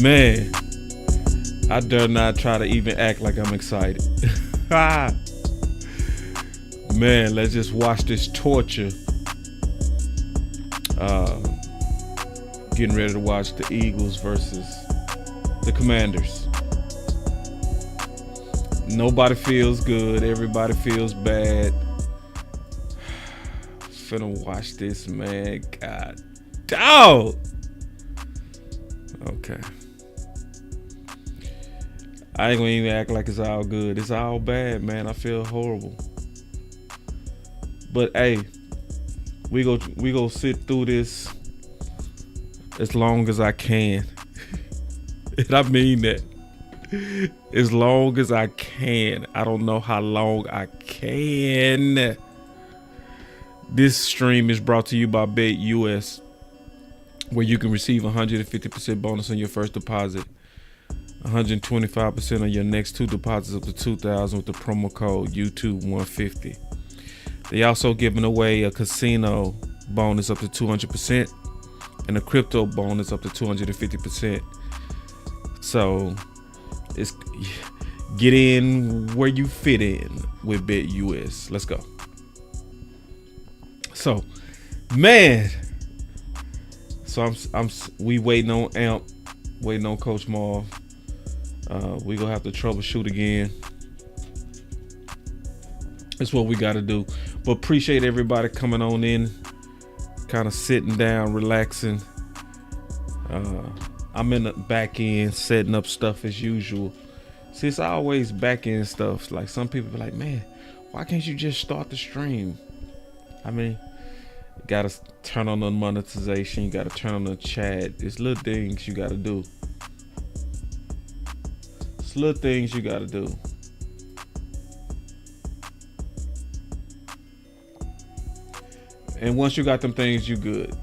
Man, I dare not try to even act like I'm excited. Man, let's just watch this torture. Getting ready to watch the Eagles versus the Commanders. Nobody feels good. Everybody feels bad. Finna watch this, man. God dog. Okay. I ain't gonna even act like it's all good. It's all bad, man. I feel horrible. But hey, we go sit through this as long as I can. And I mean that. As long as I can. I don't know how long I can. This stream is brought to you by BetUS, where you can receive 150% bonus on your first deposit, 125% on your next two deposits up to $2,000 with the promo code YouTube150. They also giving away a casino bonus up to 200% and a crypto bonus up to 250%. So it's get in where you fit in with BetUS. Let's go. So, man. So we waiting on Amp, waiting on Coach Marv. We gonna have to troubleshoot again. That's what we got to do. But appreciate everybody coming on in, kind of sitting down, relaxing. I'm in the back end setting up stuff as usual. See, it's always back end stuff. Like some people be like, man, why can't you just start the stream? I mean, you got to turn on the monetization. You got to turn on the chat. There's little things you got to do. It's little things you got to do. And once you got them things, you good.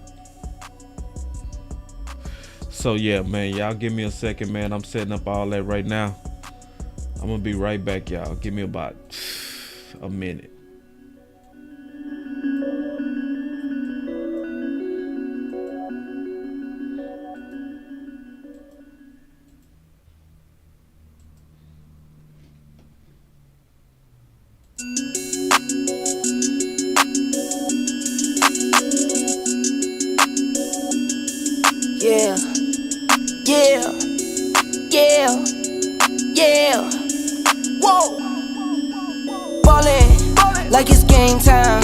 So yeah, man, y'all give me a second, man. I'm setting up all that right now. I'm gonna be right back, y'all. Give me about a minute. Like it's game time.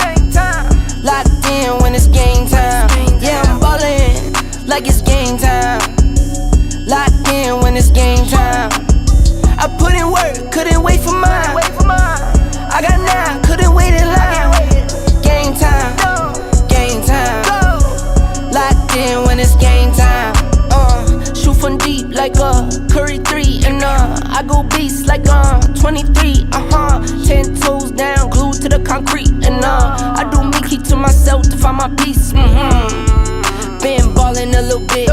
Locked in when it's game time. Yeah, I'm ballin' like it's game time. Locked in when it's game time. I put in work, couldn't wait for mine. I got 9, couldn't wait in line. Game time, game time. Locked in when it's game time. Shoot from deep like a Curry 3. And I go beast like 23. 10 toes down, glued to the concrete. And I do me, keep to myself to find my peace. Been ballin' a little bit,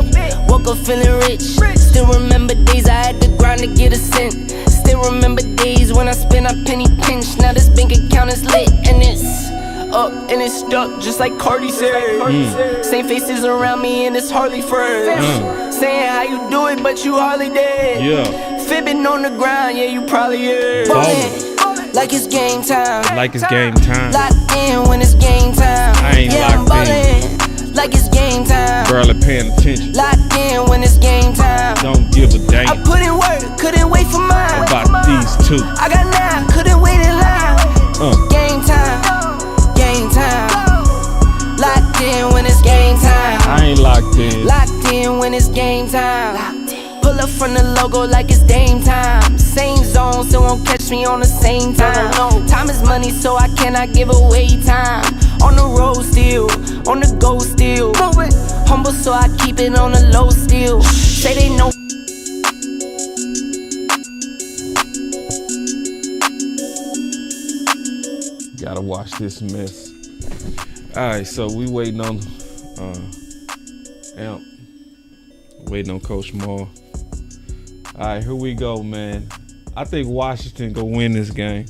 woke up feeling rich. Still remember days I had to grind to get a cent. Still remember days when I spent a penny pinch. Now this bank account is lit and it's up and it's stuck just like Cardi said. Same faces around me and it's hardly friends. Saying how you do it but you hardly did. Yeah. Fibbing on the ground, yeah, you probably is. Ballin' like it's game time. Like it's game time. Locked in when it's game time. I ain't yeah, locked I'm ballin' like it's game time. Barely paying attention. Locked in when it's game time. Don't give a damn. I put in work, couldn't wait for mine. About these two. I got 9, couldn't wait in line. Game time, game time. Locked in when it's game time. I ain't locked in. Locked in when it's game time. Pull up from the logo like it's Dame time. Same zone, so won't catch me on the same time. Time is money, so I cannot give away time. On the road still, on the go still. Humble, so I keep it on the low still. Say they know. Gotta watch this mess. Alright, so we waiting on Amp. Waiting on Coach Marv. Alright, here we go, man. I think Washington go win this game.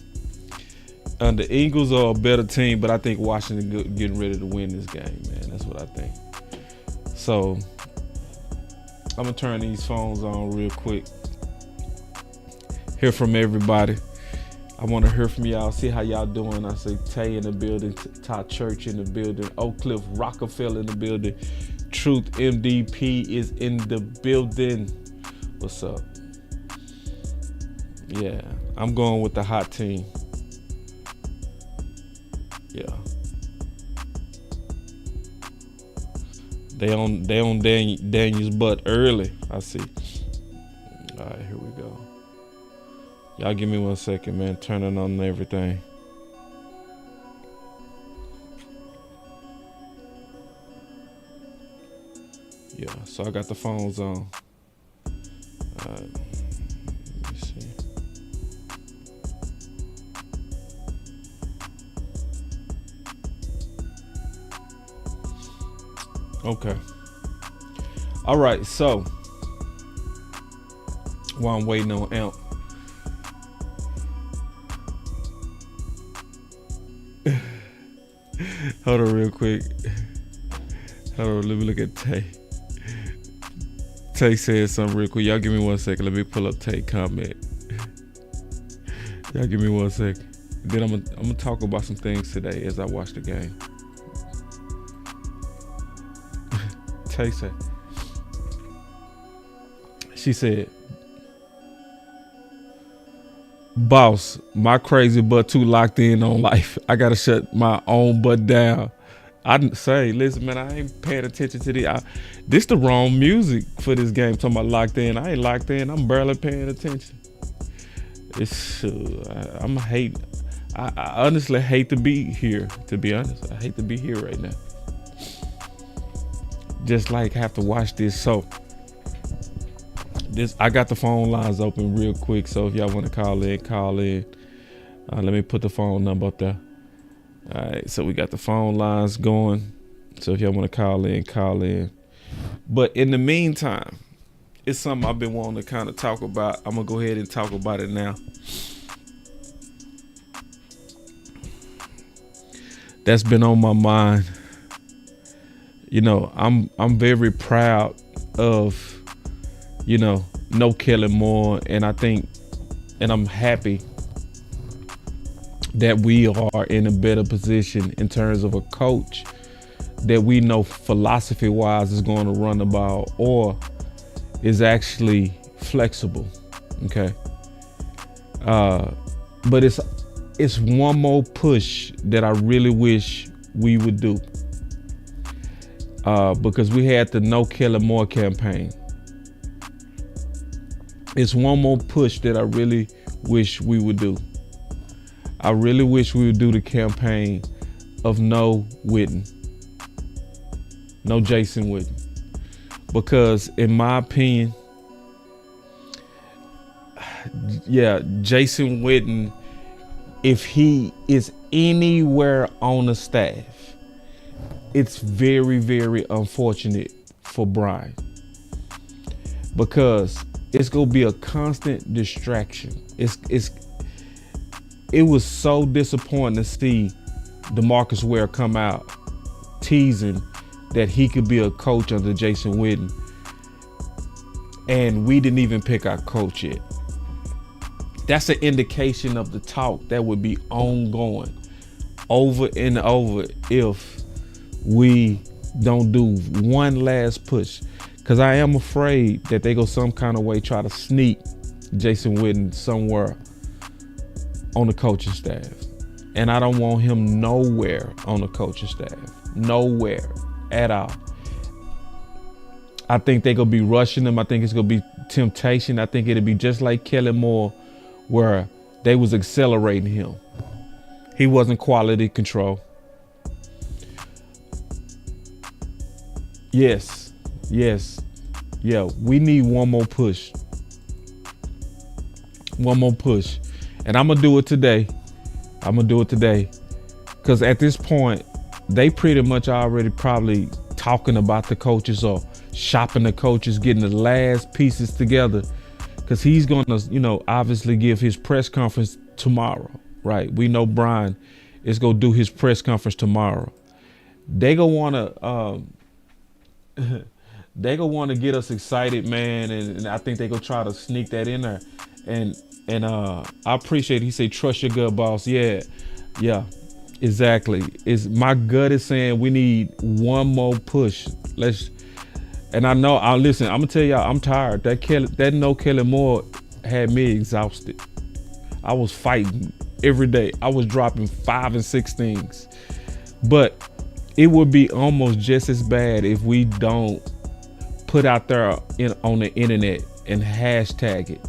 The Eagles are a better team, but I think Washington getting ready to win this game, man. That's what I think. So I'm gonna turn these phones on real quick. Hear from everybody. I want to hear from y'all, see how y'all doing. I say Tay in the building, Ty Church in the building, Oak Cliff Rockefeller in the building, Truth MDP is in the building. What's up? Yeah, I'm going with the hot team. Yeah. They on Daniel's butt early, I see. All right, here we go. Y'all give me 1 second, man. Turning on everything. Yeah, so I got the phones on. All right, let me see. Okay. All right, so while I'm waiting on Amp, hold on real quick. Hold on, let me look at Tay. Tay said something real quick. Y'all give me 1 second. Let me pull up Tay comment. Y'all give me 1 second. Then I'm gonna talk about some things today as I watch the game. Tay said, she said, boss, my crazy butt too locked in on life. I gotta shut my own butt down. I say, listen, man, I ain't paying attention to this the wrong music for this game. Talking about locked in. I ain't locked in. I'm barely paying attention. It's I honestly hate to be here. To be honest, I hate to be here right now. Just like have to watch this. So I got the phone lines open real quick. So if y'all want to call in, call in. Let me put the phone number up there. All right, so we got the phone lines going. So if y'all want to call in, call in. But in the meantime, it's something I've been wanting to kind of talk about. I'm gonna go ahead and talk about it now. That's been on my mind. You know, I'm very proud of, you know, No Kellen Moore, and I think, and I'm happy that we are in a better position in terms of a coach that we know philosophy wise is going to run the ball or is actually flexible. Okay. But it's one more push that I really wish we would do. Because we had the No Kellen Moore campaign. It's one more push that I really wish we would do. I really wish we would do the campaign of no Witten. No Jason Witten. Because in my opinion, yeah, Jason Witten, if he is anywhere on the staff, it's very, very unfortunate for Brian. Because it's gonna be a constant distraction. It was so disappointing to see DeMarcus Ware come out teasing that he could be a coach under Jason Witten. And we didn't even pick our coach yet. That's an indication of the talk that would be ongoing over and over if we don't do one last push. Because I am afraid that they go some kind of way try to sneak Jason Witten somewhere on the coaching staff. And I don't want him nowhere on the coaching staff. Nowhere at all. I think they're going to be rushing him. I think it's going to be temptation. I think it'll be just like Kellen Moore, where they was accelerating him. He wasn't quality control. Yes. Yeah, we need one more push. One more push. And I'm going to do it today. Because at this point, they pretty much already probably talking about the coaches or shopping the coaches, getting the last pieces together. Because he's going to, you know, obviously give his press conference tomorrow, right? We know Brian is going to do his press conference tomorrow. They going to want to, they gonna want to get us excited, man, and I think they gonna try to sneak that in there. And I appreciate he said trust your gut, boss. Yeah, exactly. My gut is saying we need one more push. And I know, listen, I'm gonna tell y'all, I'm tired. That no Kelly Moore had me exhausted. I was fighting every day. I was dropping 5 and 6 things. But it would be almost just as bad if we don't put out there on the internet and hashtag it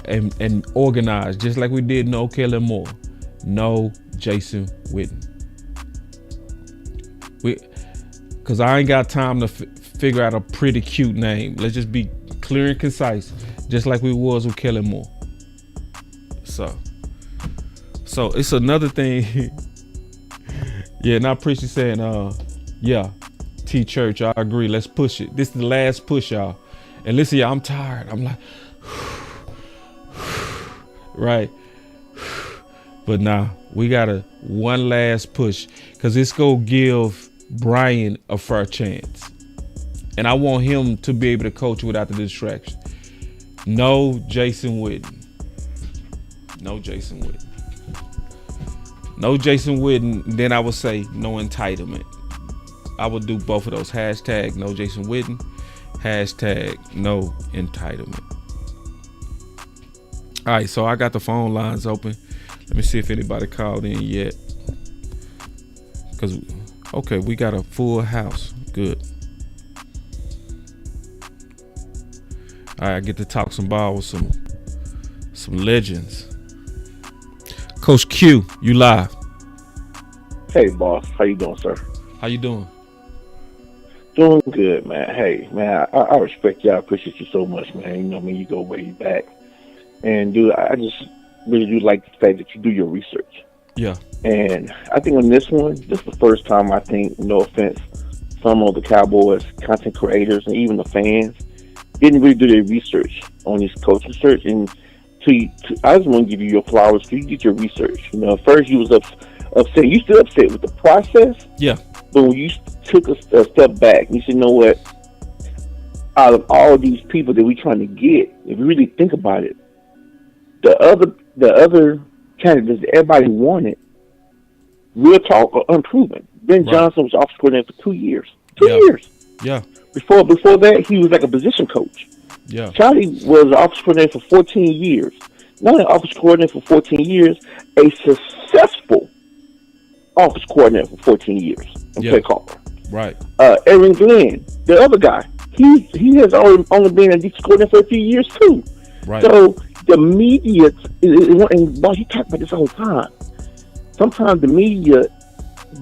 and organize, just like we did No Kelly Moore, no Jason Witten. Because I ain't got time to figure out a pretty cute name. Let's just be clear and concise, just like we was with Kelly Moore. So it's another thing. Yeah, and I appreciate saying, yeah, T Church, I agree. Let's push it. This is the last push, y'all. And listen, y'all, I'm tired. I'm like, right. But nah, we got one last push, because it's going to give Brian a fair chance. And I want him to be able to coach without the distraction. No Jason Witten. No Jason Witten. No Jason Witten. Then I would say no entitlement. I would do both of those. Hashtag no Jason Witten. Hashtag no entitlement. All right, so I got the phone lines open. Let me see if anybody called in yet. Okay, we got a full house. Good. All right, I get to talk some ball with some legends. Coach Q, you live. Hey, boss. How you doing, sir? How you doing? Doing good, man. Hey, man, I respect you. I appreciate you so much, man. You know, you go way back. And, dude, I just really do like the fact that you do your research. Yeah. And I think on this one, this is the first time, I think, no offense, some of the Cowboys content creators and even the fans didn't really do their research on this coaching search. And I just want to give you your flowers because you did your research. You know, at first you was upset. You still upset with the process. Yeah. But when you took a step back, you said, you know what? Out of all these people that we're trying to get, if you really think about it, the other candidates that everybody wanted, real talk, are unproven. Ben Johnson was offensive coordinator for 2 years. 2 years. Yeah. Before that, he was like a position coach. Yeah. Charlie was an offensive coordinator for 14 years. Not an offensive coordinator for 14 years, a successful offensive coordinator for 14 years and play caller. Right. Aaron Glenn, the other guy, he has only been a defensive coordinator for a few years too. Right. So the media, and boss, he talks about this all the time. Sometimes the media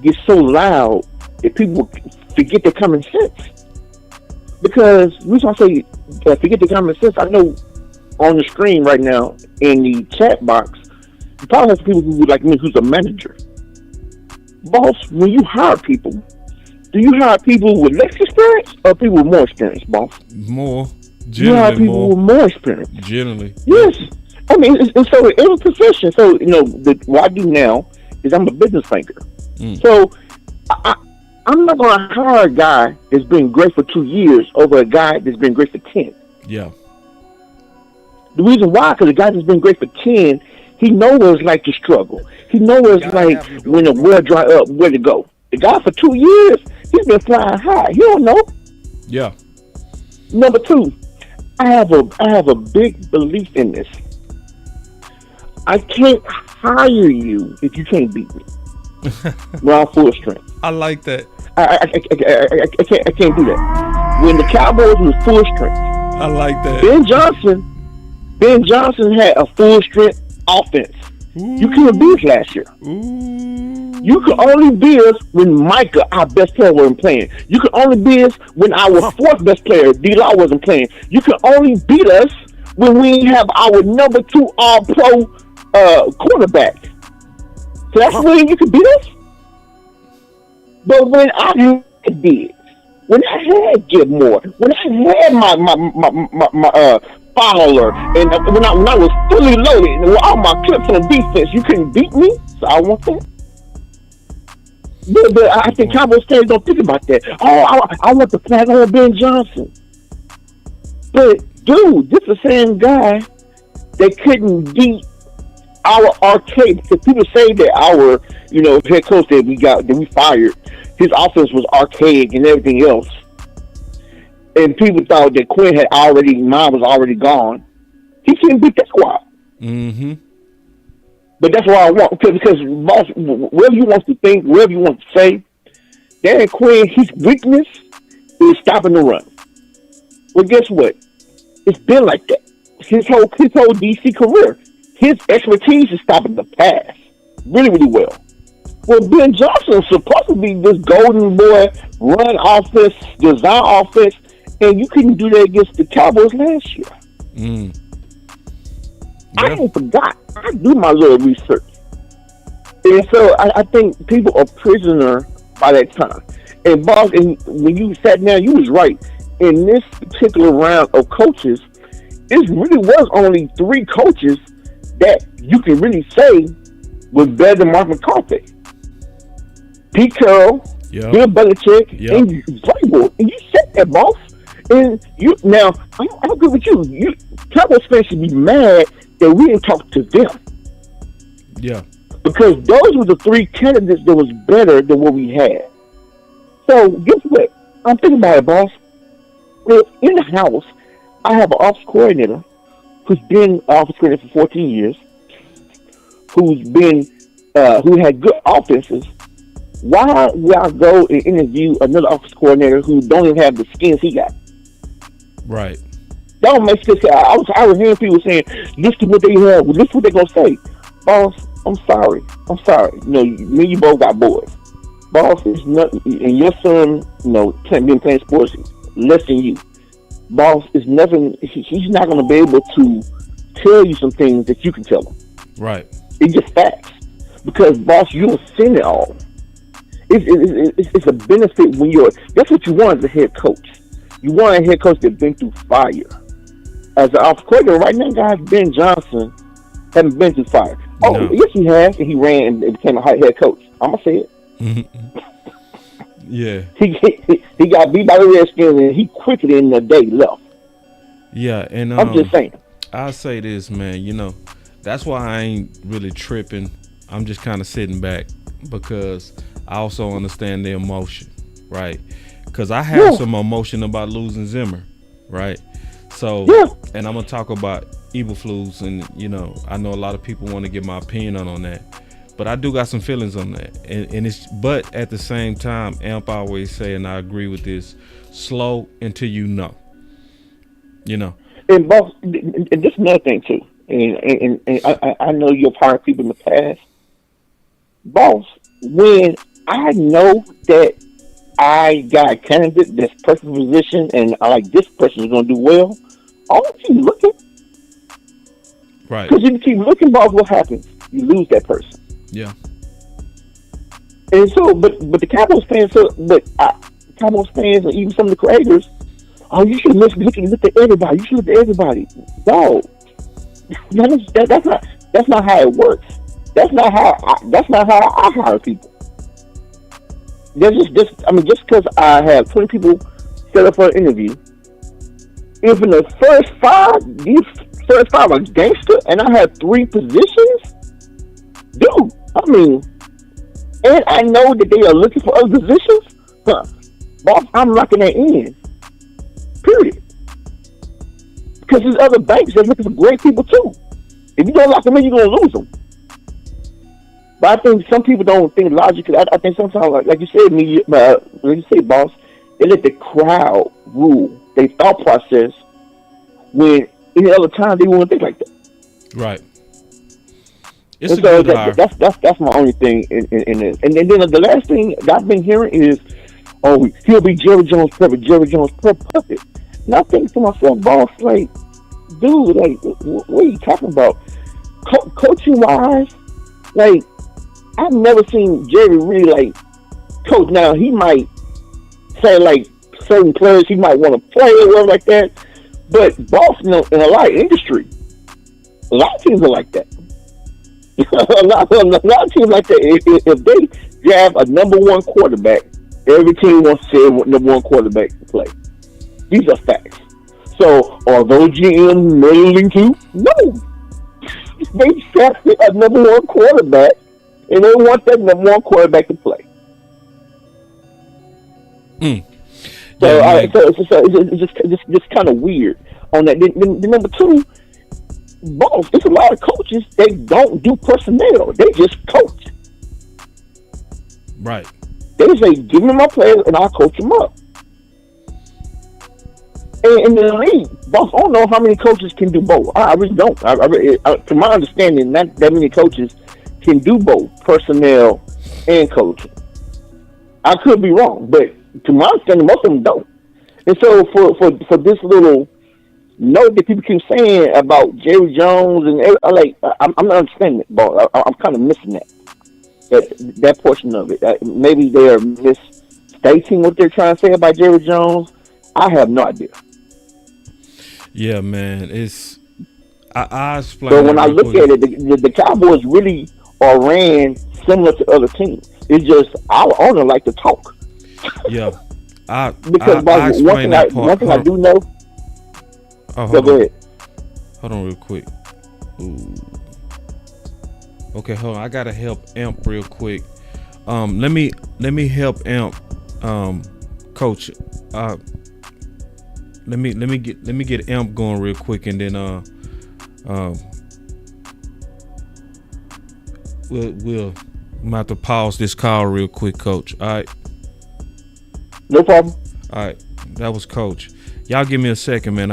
gets so loud that people forget their common sense. Because the reason I say forget their common sense, I know on the screen right now in the chat box, you probably have some people who would like me who's a manager. Boss, when you hire people, do you hire people with less experience or people with more experience, boss? More. You hire people with more experience. Generally. Yes. I mean, and so in every profession, so, you know, what I do now is I'm a business thinker. So I'm not going to hire a guy that's been great for 2 years over a guy that's been great for 10. Yeah. The reason why, because the guy that's been great for 10, he knows what it's like to struggle. He knows what it's like when the well dry up, where to go. The guy for 2 years, he's been flying high. He don't know. Yeah. Number two, I have a big belief in this. I can't hire you if you can't beat me. Well, I'm full strength. I like that. I can't do that. When the Cowboys was full strength, I like that. Ben Johnson had a full strength offense. Ooh. You couldn't beat us last year. Ooh. You could only beat us when Micah, our best player, wasn't playing. You could only beat us when our fourth best player, D-Law, wasn't playing. You could only beat us when we have our number 2 all-pro quarterback. So that's when you could beat us. But when I had bids, when I had Gilmore, when I had my Fowler, and when I was fully loaded and with all my clips on defense, you couldn't beat me. So I want that. But I think Cowboys fans don't think about that. Oh, I want the flag on Ben Johnson. But dude, this is the same guy that couldn't beat our arcade. Because people say that our, head coach that we fired, his offense was archaic and everything else. And people thought that Quinn Marv was already gone. He couldn't beat that squad. Mm-hmm. But that's what I want, because Boss, whatever you want to think, whatever you want to say, Dan Quinn, his weakness is stopping the run. Well, guess what? It's been like that. His whole DC career, his expertise is stopping the pass really, really well. Well, Ben Johnson is supposed to be this golden boy, run offense, design offense, and you couldn't do that against the Cowboys last year. Mm. I Yeah. ain't forgot. I do my little research. And so I think people are prisoner by that time. And Boss, and when you sat down, you was right. In this particular round of coaches, it really was only 3 coaches that you can really say was better than Mark McCarthy. Pete Carroll, Yep. Bill Belichick, Yep. and Playboy. And you said that, Boss. And you now, I agree with you. Cowboys fans should be mad that we didn't talk to them. Yeah. Because those were the 3 candidates that was better than what we had. So guess what? I'm thinking about it, Boss. Well, in the house, I have an office coordinator who's been an office coordinator for 14 years, who had good offenses. Why would I go and interview another office coordinator who don't even have the skills he got? Right. That don't make sense. I was hearing people saying, listen to what they have, listen to what they're going to say. Boss, I'm sorry. Me and you both got boys. Boss is nothing, and your son, been playing sports less than you. Boss is nothing, he's not going to be able to tell you some things that you can tell him. Right. It's just facts. Because, Boss, you have seen it all. It's a benefit when that's what you want as a head coach. You want a head coach that's been through fire. As an offensive coordinator right now, guys, Ben Johnson hasn't been through fire. Oh, No. yes, he has, and he ran and became a head coach. I'm gonna say it. Yeah. He got beat by the Redskins, and he quickly in the day left. Yeah, and I'm just saying. I'll say this, man, that's why I ain't really tripping. I'm just kind of sitting back because I also understand the emotion, right? Because I have some emotion about losing Zimmer, right? So, and I'm going to talk about Eberflus, and, I know a lot of people want to get my opinion on that. But I do got some feelings on that. But at the same time, Amp always say, and I agree with this, slow until you know. And Boss, and this is another thing too. And I know you've hired people in the past. Boss, when I know that I got a candidate that's perfect position and I like this person is going to do well, I'll keep looking. Right. Because if you keep looking, Boss, what happens? You lose that person. Yeah. And so, but the Cowboys fans, Cowboys fans, and even some of the creators, oh, you should look at everybody. You should look at everybody. No, that's not how it works. That's not how I hire people. Just because I have 20 people set up for an interview, if in the first 5, these first 5 are gangster, and I have 3 positions, dude. And I know that they are looking for other positions. Boss, I'm locking that in. Period. Because there's other banks that's looking for great people too. If you don't lock them in, you're gonna lose them. But I think some people don't think logically. I think sometimes, like you said, Boss, they let the crowd rule their thought process when any other time they wouldn't think like that. Right. It's And a so good hire. that's my only thing in this. And then the last thing that I've been hearing is, oh, he'll be Jerry Jones perfect. And I think to myself, Boss, like, dude, like, what are you talking about? Coaching wise, like, I've never seen Jerry really like coach. Now he might say like certain players he might want to play or whatever like that, but Boss, in a lot of industry, a lot of teams are like that. a lot of teams like that. If they grab a number one quarterback, every team wants to see number one quarterback to play. These are facts. So are those GMs meddling too? No. They drafted a number one quarterback, and they want that number one quarterback to play. Yeah, so it's just kind of weird on that. Then number two, boss. There's a lot of coaches they don't do personnel. They just coach. Right. They say, "Give me my players, and I'll coach them up." And in the league, boss, I don't know how many coaches can do both. I really don't. To my understanding, not that many coaches can do both personnel and coaching. I could be wrong, but to my understanding, most of them don't. And so for this little note that people keep saying about Jerry Jones and I'm not understanding it, boss. I'm kind of missing that portion of it. Maybe they are misstating what they're trying to say about Jerry Jones. I have no idea. Yeah, man. I explain. But when I look at it, the Cowboys really are ran similar to other teams. It's just our owner like to talk. Yeah, because one thing I do know. Oh, go ahead. Hold on, real quick. Ooh. Okay, hold on. I gotta help Amp real quick. Let me help Amp, coach. Let me get Amp going real quick, and then we'll have to pause this call real quick, coach. All right. No problem. All right, that was coach. Y'all give me a second, man.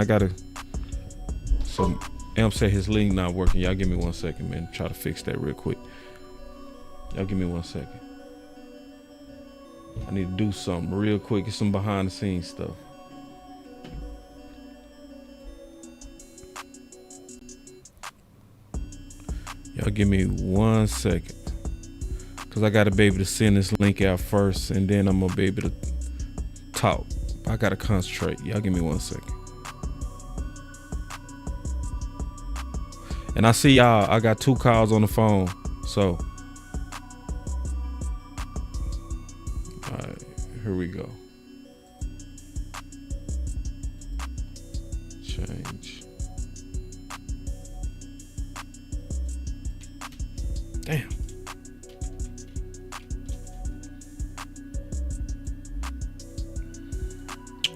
So Amp said his link not working. Y'all give me 1 second, man. Try to fix that real quick. Y'all give me 1 second. I need to do something real quick. It's some behind the scenes stuff. Y'all give me 1 second. Cause I gotta be able to send this link out first, and then I'm gonna be able to talk. I gotta concentrate. Y'all give me 1 second. And I see y'all, I got 2 calls on the phone. So alright, here we go. Change. Damn.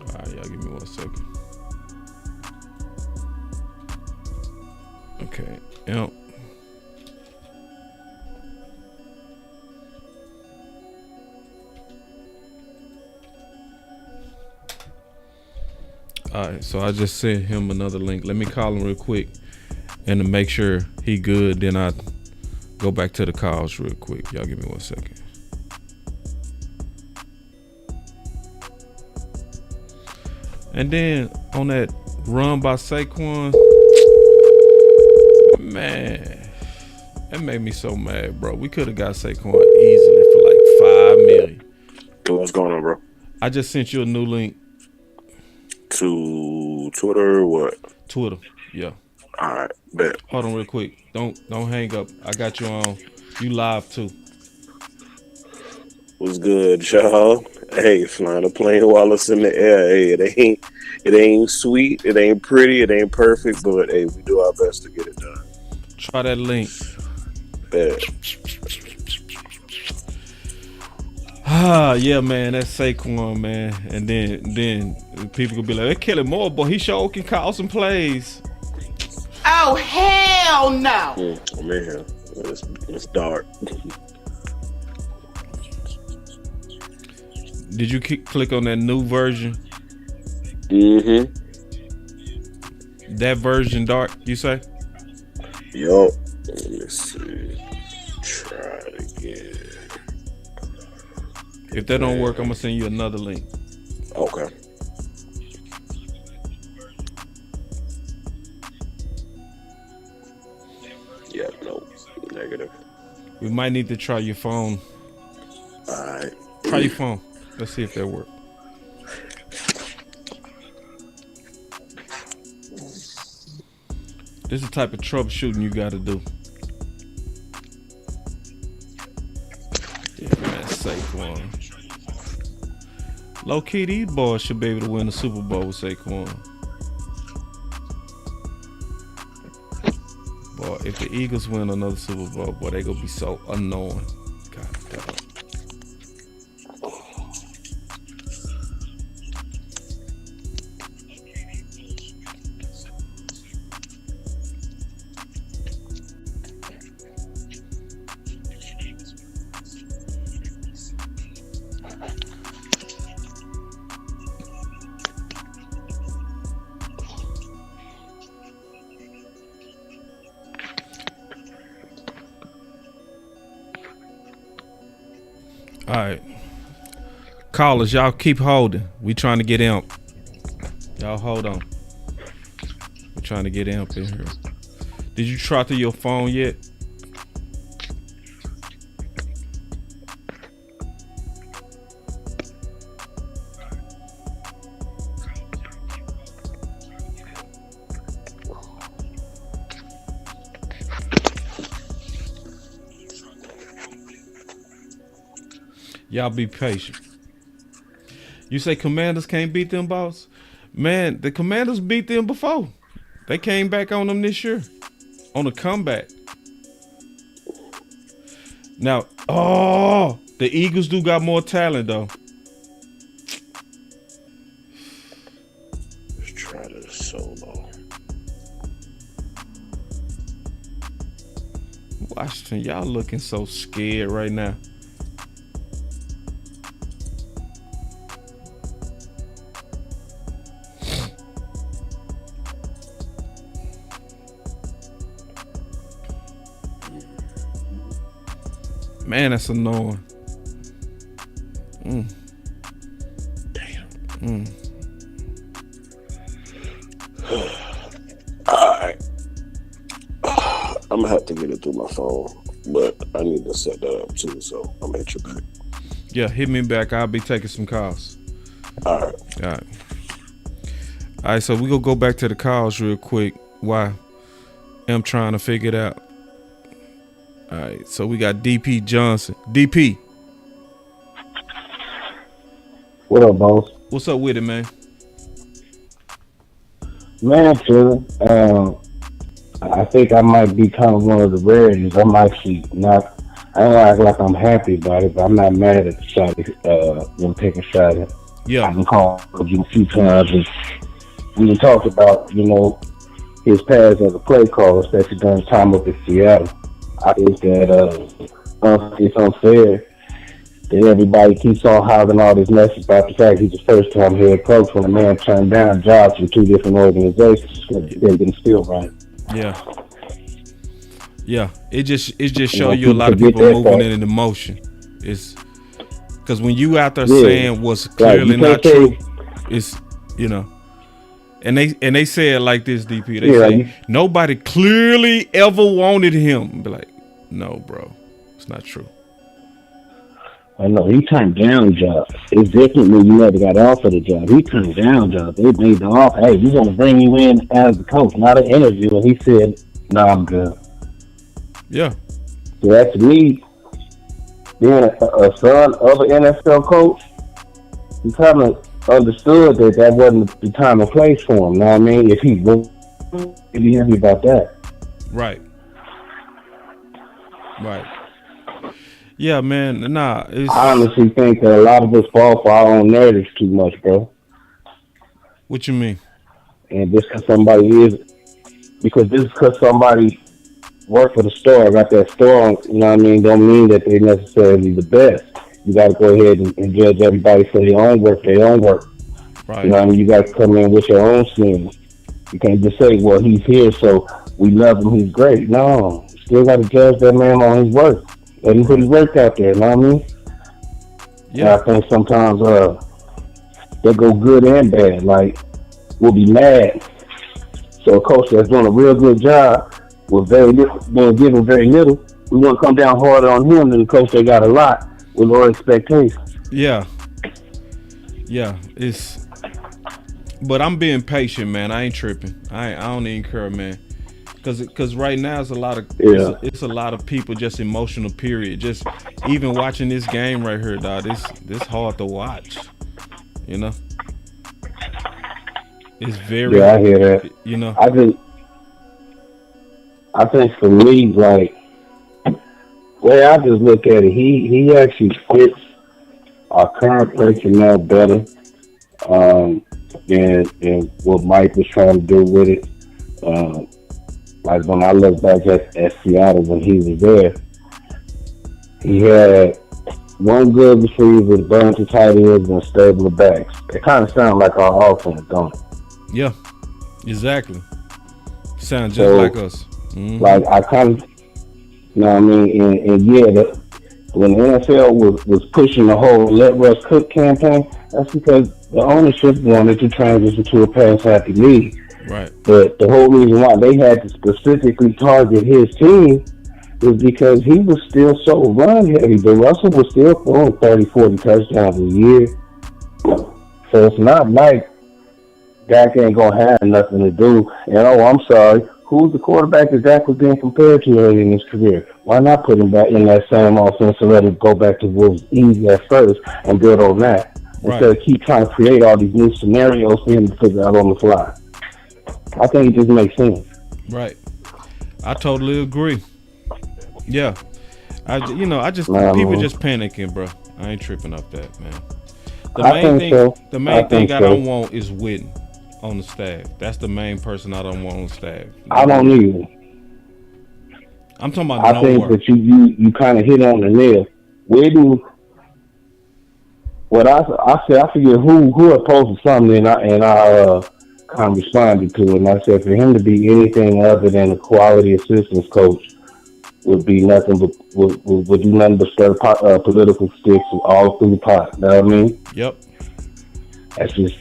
Alright, y'all give me 1 second. Okay, yep. Alright, so I just sent him another link. Let me call him real quick, and to make sure he good, then I go back to the calls real quick. Y'all give me 1 second. And then on that run by Saquon, man, that made me so mad, bro. We could have got Saquon easily for like $5 million. What's going on, bro? I just sent you a new link. To Twitter or what? Twitter, yeah. All right, bet. Hold on real quick. Don't hang up. I got you on. You live too. What's good, y'all? Hey, flying a plane while it's in the air. Hey, it ain't sweet, it ain't pretty, it ain't perfect, but hey, we do our best to get it done. Try that link. Bet. Yeah, man, that's Saquon, man. And then people could be like, they're killing more, boy. He sure can call some plays. Oh, hell no. Oh, man, it's dark. Did you click on that new version? Mm-hmm. That version dark, you say? Yup. Let me see. Try it again. If that don't work, I'm gonna send you another link. Okay. Yeah, no. Negative. We might need to try your phone. Alright. Try your phone. Let's see if that works. This is the type of troubleshooting you gotta do. Saquon. Low key, these boys should be able to win the Super Bowl with Saquon. Boy, if the Eagles win another Super Bowl, boy, they gonna be so annoying. God damn. All right, callers, y'all keep holding. We trying to get Imp. Y'all hold on. We trying to get Imp in here. Did you try through your phone yet? Y'all be patient. You say Commanders can't beat them, boss? Man, the Commanders beat them before. They came back on them this year. On a comeback. Now, the Eagles do got more talent, though. Let's try this solo. Washington, y'all looking so scared right now. Man, that's annoying. Damn. Alright. I'm gonna have to get it through my phone, but I need to set that up too, so I'm gonna hit you back. Yeah, hit me back. I'll be taking some calls. Alright. All right, so we gonna go back to the calls real quick while I'm trying to figure it out. All right, so we got DP Johnson. DP. What up, boss? What's up with it, man? Man, I'm chilling. I think I might be kind of one of the rarities. I'm actually not. I don't act like I'm happy about it, but I'm not mad at the shot. Them taking a shot at. Yeah. I've been called you a few times, and we talked about his past as a play caller, especially during his time up in Seattle. I think that it's unfair that everybody keeps on hollering all this mess about the fact he's the first time head coach when a man turned down jobs from two different organizations because they didn't feel right. Yeah. It just show you a lot of people moving in an emotion. It's because when you out there saying what's clearly not true, it's And they say it like this, DP. They say nobody clearly ever wanted him. Be like, no, bro, it's not true. I know he turned down jobs. It's different when you never got offered a job. He turned down jobs. They made the offer. Hey, we want to bring you in as the coach, not an interview. And he said, "No, I'm good." Yeah. So that's me being a son of an NFL coach. He kind of understood that wasn't the time and place for him. Know what I mean? If he happy about that. Right. Yeah, man. Nah. I honestly think that a lot of us fall for our own narratives too much, bro. What you mean? And just because somebody worked for the store, got that store, you know what I mean, don't mean that they're necessarily the best. You got to go ahead and judge everybody for their own work. Right. You know what I mean? You got to come in with your own sins. You can't just say, well, he's here, so we love him, he's great. No, you still got to judge that man on his work. Let him put his work out there, you know what I mean? Yeah. And I think sometimes they go good and bad. Like, we'll be mad. So a coach that's doing a real good job with very little, being given very little, we want to come down harder on him than the coach that got a lot with low expectations. Yeah. But I'm being patient, man. I ain't tripping. I don't even care, man. Because right now it's a lot of it's a lot of people just emotional. Period. Just even watching this game right here, dog. This hard to watch. You know, it's very. Yeah, I hear that. You know, I think for me, like, way I just look at it, he actually fits our current personnel better than what Mike was trying to do with it. Like when I look back at Seattle when he was there, he had one good receiver, a bunch of tight ends, and a stable of backs. It kind of sounds like our offense, don't it? Yeah, exactly. Sounds just like us. Mm-hmm. Like I kind of, you know what I mean? And yeah, when the NFL was pushing the whole Let Russ Cook campaign, that's because the ownership wanted to transition to a pass-happy league. Right. But the whole reason why they had to specifically target his team is because he was still so run-heavy. But Russell was still throwing 30, 40 touchdowns a year. So it's not like Dak ain't going to have nothing to do. And, I'm sorry, who's the quarterback that Dak was being compared to early in his career? Why not put him back in that same offense and let him go back to what was easy at first and build on that? Right. Instead of keep trying to create all these new scenarios for him to figure out on the fly. I think it just makes sense. Right. I totally agree. Yeah. People just panicking, bro. I ain't tripping off that, man. The main thing I don't want is Witten on the staff. That's the main person I don't want on the staff. I don't either. I'm talking about I think that you kind of hit on the nail. Witten, what I said, I forget who had posted something, and I kind of responded to it, and I said for him to be anything other than a quality assistance coach would be nothing but would do nothing but stir political sticks all through the pot. You know what I mean? Yep. That's just,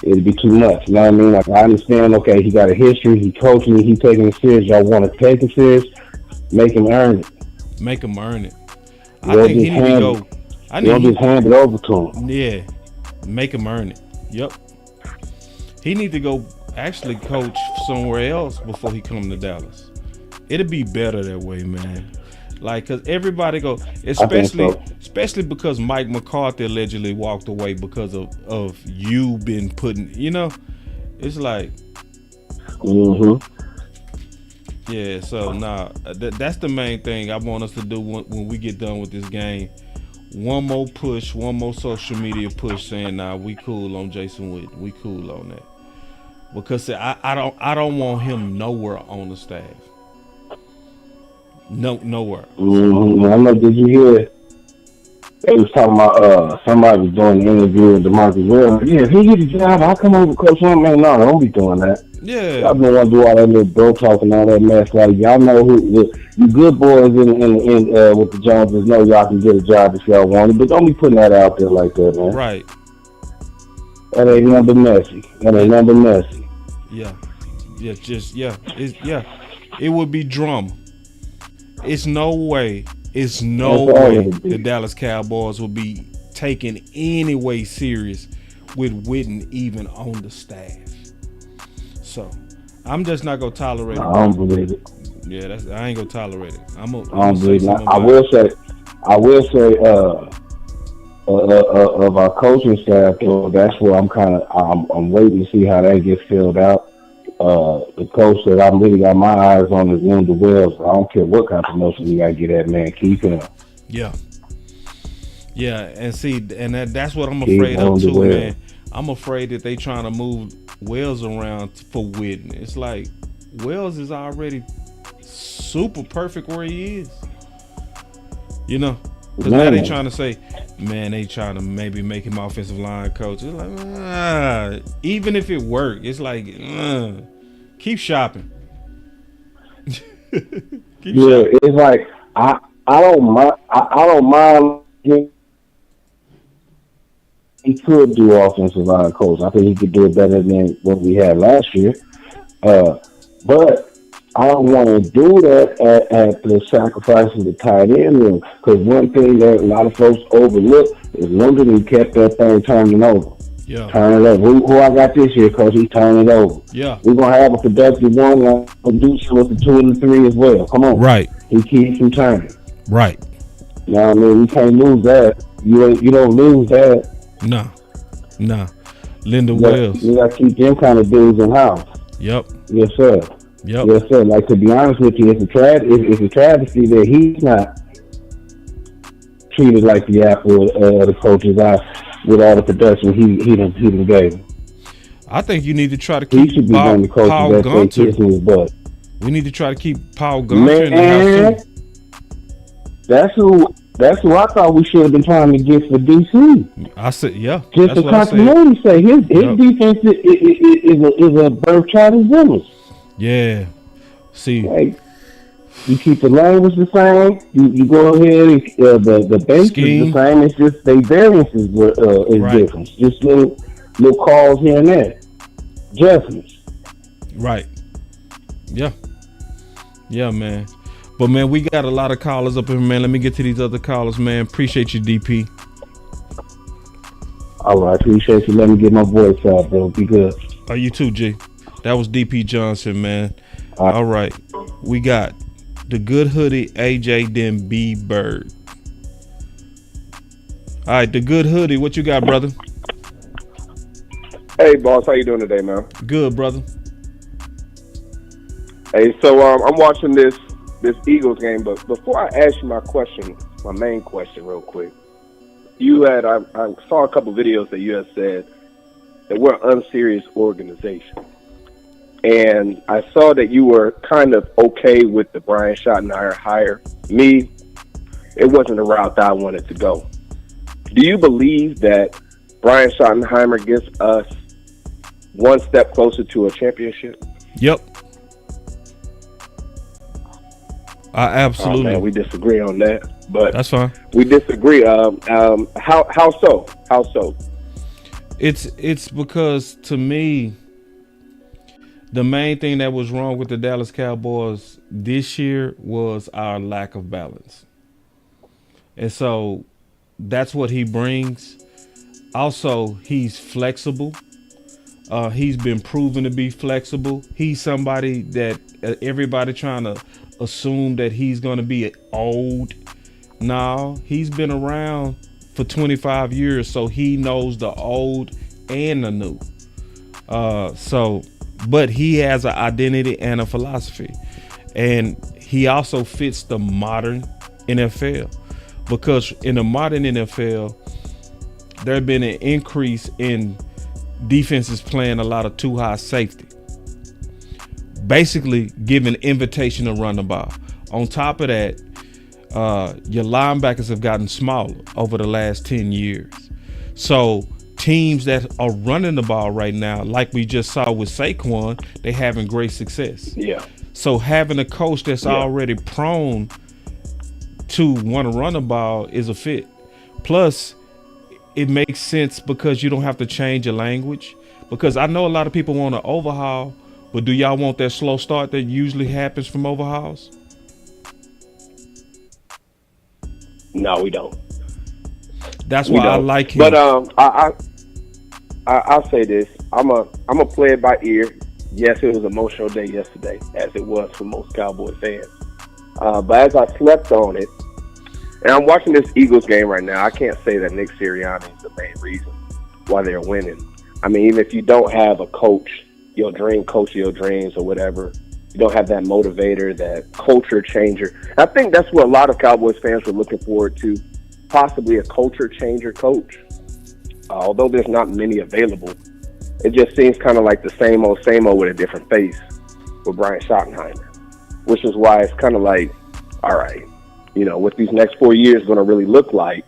it'd be too much. You know what I mean? Like, I understand, okay, he got a history, he coaching me, he taking it serious. Y'all want to take it serious? Make him earn it. Make him earn it. I think he need to go. Don't just hand it over to him. Yeah. Make him earn it. Yep. He need to go actually coach somewhere else before he come to Dallas. It'll be better that way, man. Like, cause everybody go, especially because Mike McCarthy allegedly walked away because of you been putting, it's like, yeah. So that's the main thing I want us to do when we get done with this game. One more push, one more social media push saying, we cool on Jason Witten. We cool on that. Because I don't want him nowhere on the staff. Nowhere. Mm-hmm. I know. Did you hear? They was talking about somebody was doing an interview with DeMarcus Ware. Yeah, if he get a job, I'll come over coach him. Man, no, don't be doing that. Yeah. I've been want to do all that little bro talk and all that mess. Like, y'all know who you good boys in with the Joneses know y'all can get a job if y'all want it, but don't be putting that out there like that, man. Right. That ain't nothing messy. Yeah. It would be drama. It's no way the Dallas Cowboys will be taken any way serious with Witten even on the staff. So I'm just not gonna tolerate it. I don't believe it. Yeah, I ain't gonna tolerate it. I don't believe it. I will say of our coaching staff, though, that's where I'm waiting to see how that gets filled out. The coach that I really got my eyes on is Linda Wells. I don't care what kind of promotion you gotta get that man. Keep him. Yeah, and see, and that's what I'm afraid of too, man. I'm afraid that they trying to move Wells around for Witten. It's like Wells is already super perfect where he is. Because now they trying to say, man, they trying to maybe make him offensive line coach. It's like, even if it worked, it's like, keep shopping. Shopping. It's like I don't mind. He could do offensive line coach. I think he could do it better than what we had last year. But I don't want to do that at the sacrifice of the tight end room. Because one thing that a lot of folks overlook is London kept that thing turning over. Yeah. Turn it over. Who I got this year, Coach? He's turning it over. Yeah. We're going to have a productive one. I'm going to do some with the 2 and the 3 as well. Come on. Right. He keeps him turning. Right. You know what I mean? We can't lose that. You don't lose that. Nah. Linda Wells. You got to keep them kind of dudes in house. Yep. Yes, sir. Yep. Yes, sir. Like, to be honest with you, it's a travesty that he's not treated like the apple of the coach's eye with all the production he done gave him. I think you need to try to He keep should be one of the coaches that say kissing his butt. We need to try to keep Paul Gunter in the house too. That's who I thought we should have been trying to get for DC. I said, yeah. Just for continuity sake, his defense is a birth child of Zimmer. Yeah. See, like, you keep the language the same. You go ahead and the base is the same. It's just they variances is different. Just little calls here and there, adjustments. Right. Yeah. Yeah, man. But, man, we got a lot of callers up here, man. Let me get to these other callers, man. Appreciate you, DP. All right. Appreciate you letting me get my voice out, bro. Be good. Oh, you too, G. That was DP Johnson, man. All right. We got the Good Hoodie, AJ, then B Bird. All right, the Good Hoodie. What you got, brother? Hey, boss. How you doing today, man? Good, brother. Hey, so I'm watching this Eagles game, but before I ask you my question, my main question real quick, I saw a couple videos that you had said that we're an unserious organization. And I saw that you were kind of okay with the Brian Schottenheimer hire. Me, it wasn't the route that I wanted to go. Do you believe that Brian Schottenheimer gets us one step closer to a championship? Yep. I absolutely. Oh, man, we disagree on that, but that's fine. We disagree. How so? How so? It's because, to me, the main thing that was wrong with the Dallas Cowboys this year was our lack of balance, and so that's what he brings. Also, he's flexible. He's been proven to be flexible. He's somebody that everybody trying to assume that he's going to be old. No, he's been around for 25 years, so he knows the old and the new. But he has an identity and a philosophy, and he also fits the modern NFL, because in the modern NFL, there's been an increase in defenses playing a lot of too high safety, basically giving invitation to run the ball. On top of that, your linebackers have gotten smaller over the last 10 years. So teams that are running the ball right now, like we just saw with Saquon, they having great success. Yeah. So having a coach that's already prone to want to run the ball is a fit. Plus, it makes sense because you don't have to change your language. Because I know a lot of people want to overhaul, but do y'all want that slow start that usually happens from overhauls? No, we don't. That's why I like him. But I'll say this: I'm a play it by ear. Yes, it was an emotional day yesterday, as it was for most Cowboy fans. But as I slept on it, and I'm watching this Eagles game right now, I can't say that Nick Sirianni is the main reason why they're winning. I mean, even if you don't have a coach, your dream coach of your dreams or whatever, you don't have that motivator, that culture changer. I think that's what a lot of Cowboys fans were looking forward to, possibly a culture changer coach. Although there's not many available, it just seems kind of like the same old with a different face with Brian Schottenheimer, which is why it's kind of like, all right, you know, what these next 4 years going to really look like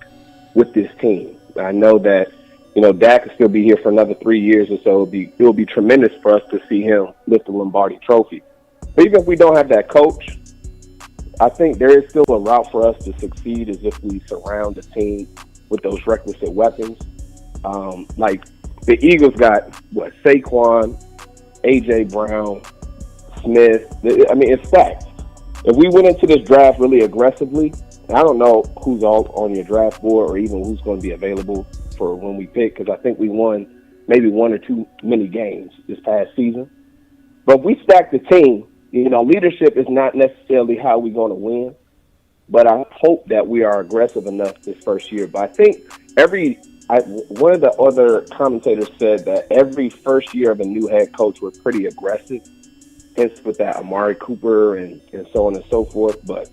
with this team. I know that, you know, Dak will still be here for another 3 years or so. It will be tremendous for us to see him lift the Lombardi Trophy. But even if we don't have that coach, I think there is still a route for us to succeed as if we surround the team with those requisite weapons. Like the Eagles got, Saquon, A.J. Brown, Smith. I mean, it's stacked. If we went into this draft really aggressively, and I don't know who's all on your draft board or even who's going to be available for when we pick, because I think we won maybe one or two mini games this past season. But we stacked the team. You know, leadership is not necessarily how we're going to win, but I hope that we are aggressive enough this first year. But I think one of the other commentators said that every first year of a new head coach was pretty aggressive, hence with that Amari Cooper and so on and so forth. But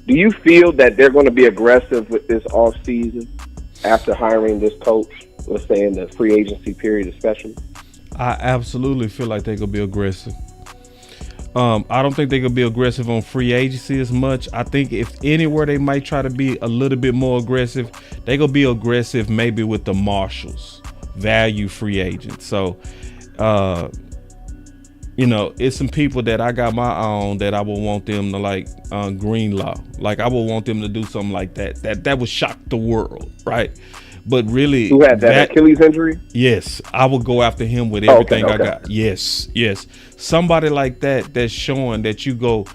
do you feel that they're going to be aggressive with this off season after hiring this coach, let's say in the free agency period especially? I absolutely feel like they're going to be aggressive. I don't think they could be aggressive on free agency as much. I think if anywhere they might try to be a little bit more aggressive, they gonna be aggressive maybe with the Marshalls, value free agents. So, you know, it's some people that I got my own that I would want them to like Greenlaw. Like I would want them to do something like that. That would shock the world, right? But really, who had that Achilles injury? Yes, I would go after him with everything I got. Yes. Somebody like that that's showing that you go,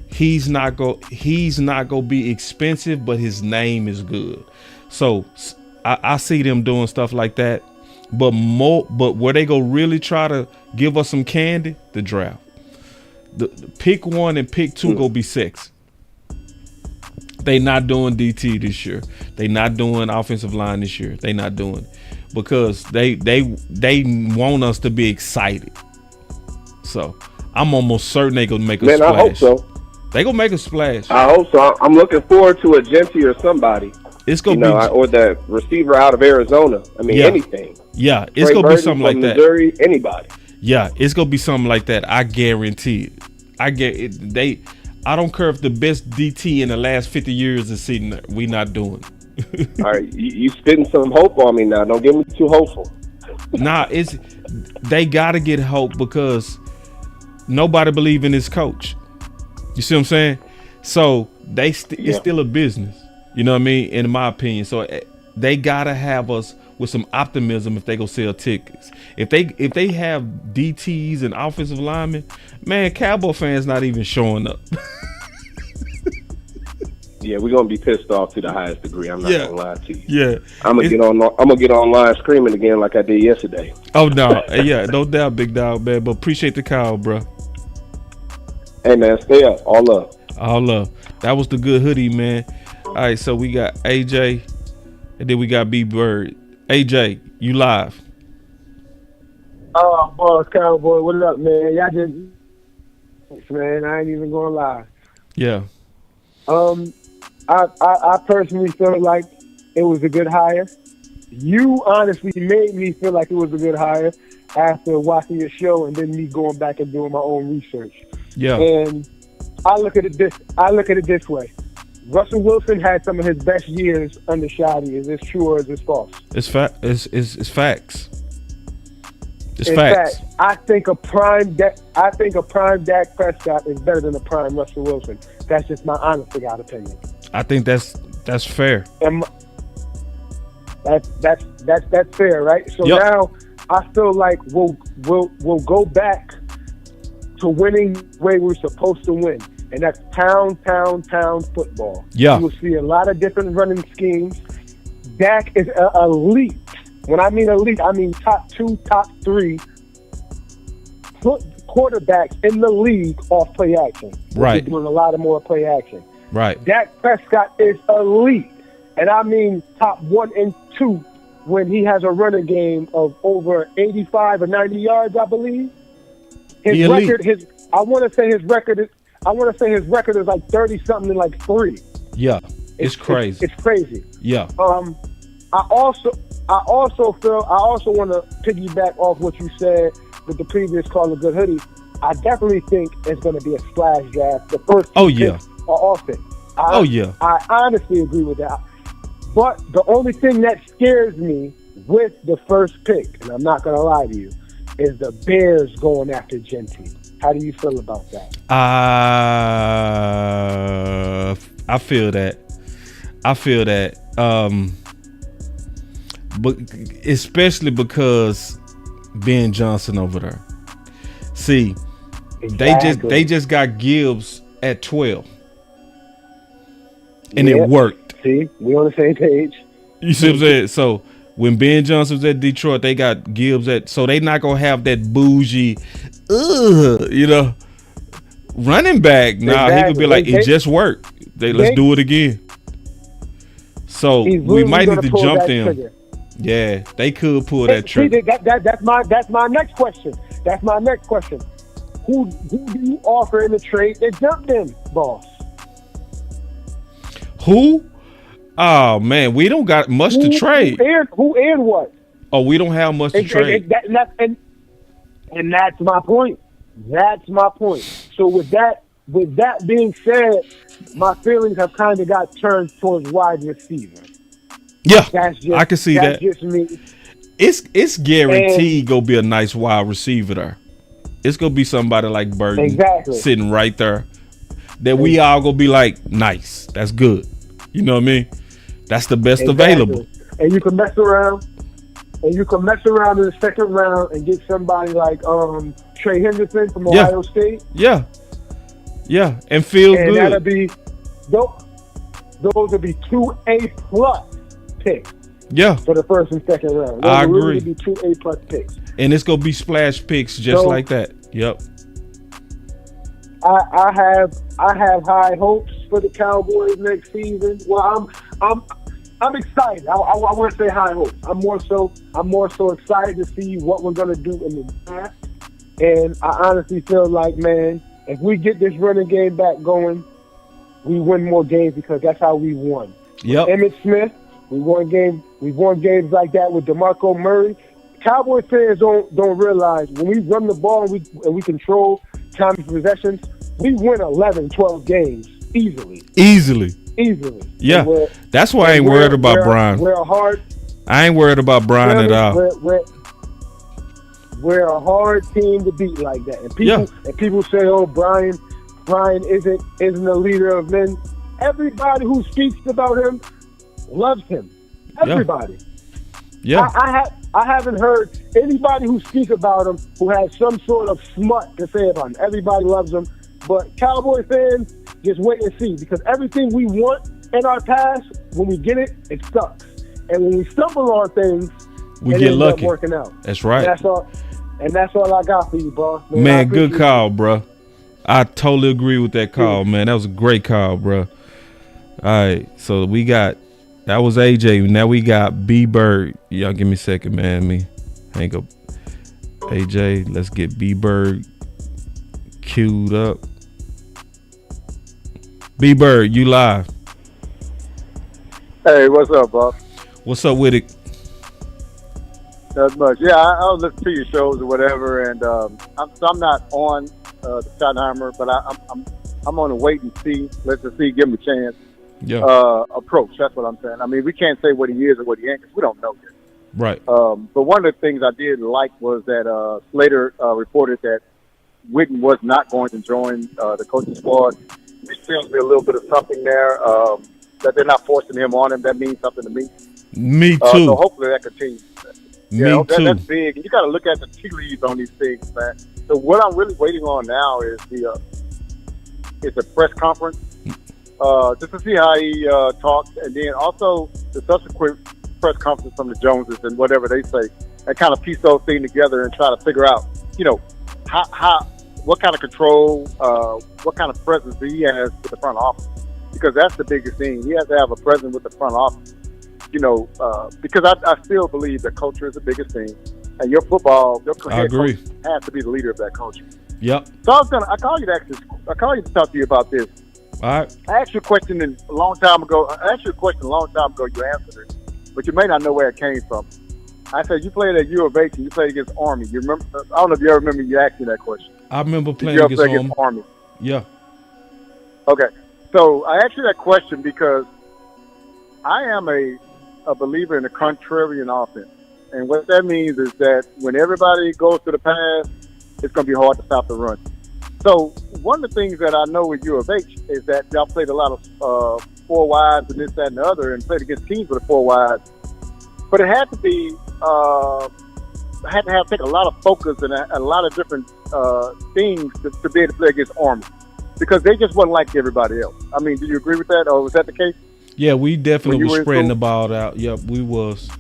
he's not gonna be expensive, but his name is good. So I see them doing stuff like that. But where they go really try to give us some candy, the draft. The pick 1 and pick 2 go be sexy. They not doing DT this year. They not doing offensive line this year. They not doing it because they want us to be excited. So I'm almost certain they gonna make a splash. I hope so. They gonna make a splash. I hope so. I'm looking forward to a Genty or somebody. It's gonna be or the receiver out of Arizona. I mean, anything. Yeah, it's gonna be something like that. Missouri, anybody. Yeah, it's gonna be something like that. I guarantee it. I don't care if the best DT in the last 50 years is sitting there. We not doing it. All right, you spitting some hope on me now. Don't get me too hopeful. Nah, they gotta get hope because nobody believe in this coach. You see what I'm saying? So it's still a business. You know what I mean? In my opinion. So they gotta have us with some optimism if they go sell tickets. If they have DTs and offensive linemen, man, Cowboy fans not even showing up. Yeah, we're gonna be pissed off to the highest degree. I'm not gonna lie to you. Yeah, I'm gonna get online screaming again like I did yesterday. Oh no, yeah, no doubt, big dog, man. But appreciate the call, bro. Hey man, stay up. All love. All love. That was the Good Hoodie, man. All right, so we got AJ, and then we got B Bird. AJ, you live. Oh, Boss Cowboy, what up, man? Y'all just, man, I ain't even gonna lie. Yeah. I personally feel like it was a good hire. You honestly made me feel like it was a good hire after watching your show and then me going back and doing my own research. Yeah. And I look at it this way. Russell Wilson had some of his best years under Shady. Is this true or is this false? It's facts. It's facts. In fact, I think a prime Dak Prescott is better than a prime Russell Wilson. That's just my honest to God opinion. I think that's fair. And that's fair, right? So now I feel like we'll go back to winning the way we're supposed to win, and that's town football. Yeah, you will see a lot of different running schemes. Dak is elite. When I mean elite, I mean top 2, top 3 quarterbacks in the league off play action. Right. Doing a lot of more play action. Right. Dak Prescott is elite. And I mean top 1 and 2 when he has a running game of over 85 or 90 yards, I believe. I want to say his record is like 30 something and like 3. Yeah. It's crazy. It's crazy. Yeah. I also want to piggyback off what you said with the previous call of Good Hoodie. I definitely think it's going to be a splash draft. The first picks are offense. I honestly agree with that. But the only thing that scares me with the first pick, and I'm not going to lie to you, is the Bears going after Genty. How do you feel about that? I feel that. But especially because Ben Johnson over there. See, exactly. they just got Gibbs at 12. And it worked. See, we on the same page. You see what I'm saying? So When Ben Johnson was at Detroit, they got Gibbs so they not gonna have that bougie, running back. Nah, he could be like, it just worked. Let's do it again. So we might need to jump them. Trigger. Yeah, they could pull that trigger. That's my next question. That's my next question. Who do you offer in the trade to jump them, boss? Who? Oh man, we don't got much to trade. Who and what? Oh, we don't have much to trade. And that's my point. That's my point. So with that being said, my feelings have kind of got turned towards wide receiver. Yeah, I can see that. That's just me. It's guaranteed gonna be a nice wide receiver there. It's gonna be somebody like Burton sitting right there that we all gonna be like, nice. That's good. You know what I mean? That's the best available. And you can mess around. And you can mess around in the second round and get somebody like Trey Henderson from Ohio State. Yeah. Yeah. And feel good. And that'll be those will be 2 A+ picks. Yeah. For the first and second round. Those I agree. Really be 2 A+ picks. And it's gonna be splash picks just like that. Yep. I have high hopes for the Cowboys next season. Well, I'm excited. I want to say high hopes. I'm more so excited to see what we're gonna do in the draft. And I honestly feel like, man, if we get this running game back going, we win more games because that's how we won. Yep. Emmitt Smith, we won games like that with DeMarco Murray. Cowboys fans don't realize when we run the ball and we control time of possessions, we win 11, 12 games easily. Yeah. That's why I ain't worried about Brian. I ain't worried about Brian at all. We're a hard team to beat like that. And people say, "Oh, Brian isn't a leader of men." Everybody who speaks about him loves him. Everybody. Yeah. I haven't heard anybody who speaks about him who has some sort of smut to say about him. Everybody loves him. But Cowboy fans, just wait and see. Because everything we want in our past, when we get it, it sucks. And when we stumble on things, we get lucky. Working out. That's right. And that's all I got for you, boss. Man, good call, bro. I totally agree with that call, man. That was a great call, bro. All right, so that was AJ. Now we got B Bird. Y'all give me a second, man. Me hang up. AJ, let's get B Bird queued up. B Bird, you live. Hey, what's up, boss? What's up with it? Not much. Yeah, I'll listen to your shows or whatever, and I'm not on the Schottenheimer, but I'm on a wait and see. Let's just see, give him a chance. Yeah. Approach. That's what I'm saying. I mean, we can't say what he is or what he ain't because we don't know yet. Right. But one of the things I did like was that Slater reported that Witten was not going to join the coaching squad. There seems to be a little bit of something there that they're not forcing him on him. That means something to me. Me too. So hopefully that continues. Me too. That's big. And you got to look at the tea leaves on these things, man. So what I'm really waiting on now is the press conference. Just to see how he talks, and then also the subsequent press conference from the Joneses and whatever they say, and kind of piece those things together and try to figure out, what kind of control, what kind of presence he has with the front office, because that's the biggest thing. He has to have a presence with the front office, because I still believe that culture is the biggest thing, and your head coach has to be the leader of that culture. Yep. So I call you to talk to you about this. All right. I asked you a question a long time ago. You answered it, but you may not know where it came from. I said you played at U of H and you played against Army. You remember? I don't know if you ever remember you asked me that question. I remember playing against Army. Yeah. Okay. So I asked you that question because I am a believer in the contrarian offense, and what that means is that when everybody goes to the pass, it's going to be hard to stop the run. So one of the things that I know with U of H is that y'all played a lot of four wides and this, that, and the other, and played against teams with the four wides. But it had to be, take a lot of focus and a lot of different things to be able to play against Army, because they just wasn't like everybody else. I mean, do you agree with that, or was that the case? Yeah, we definitely were spreading the ball out. Yep, we was.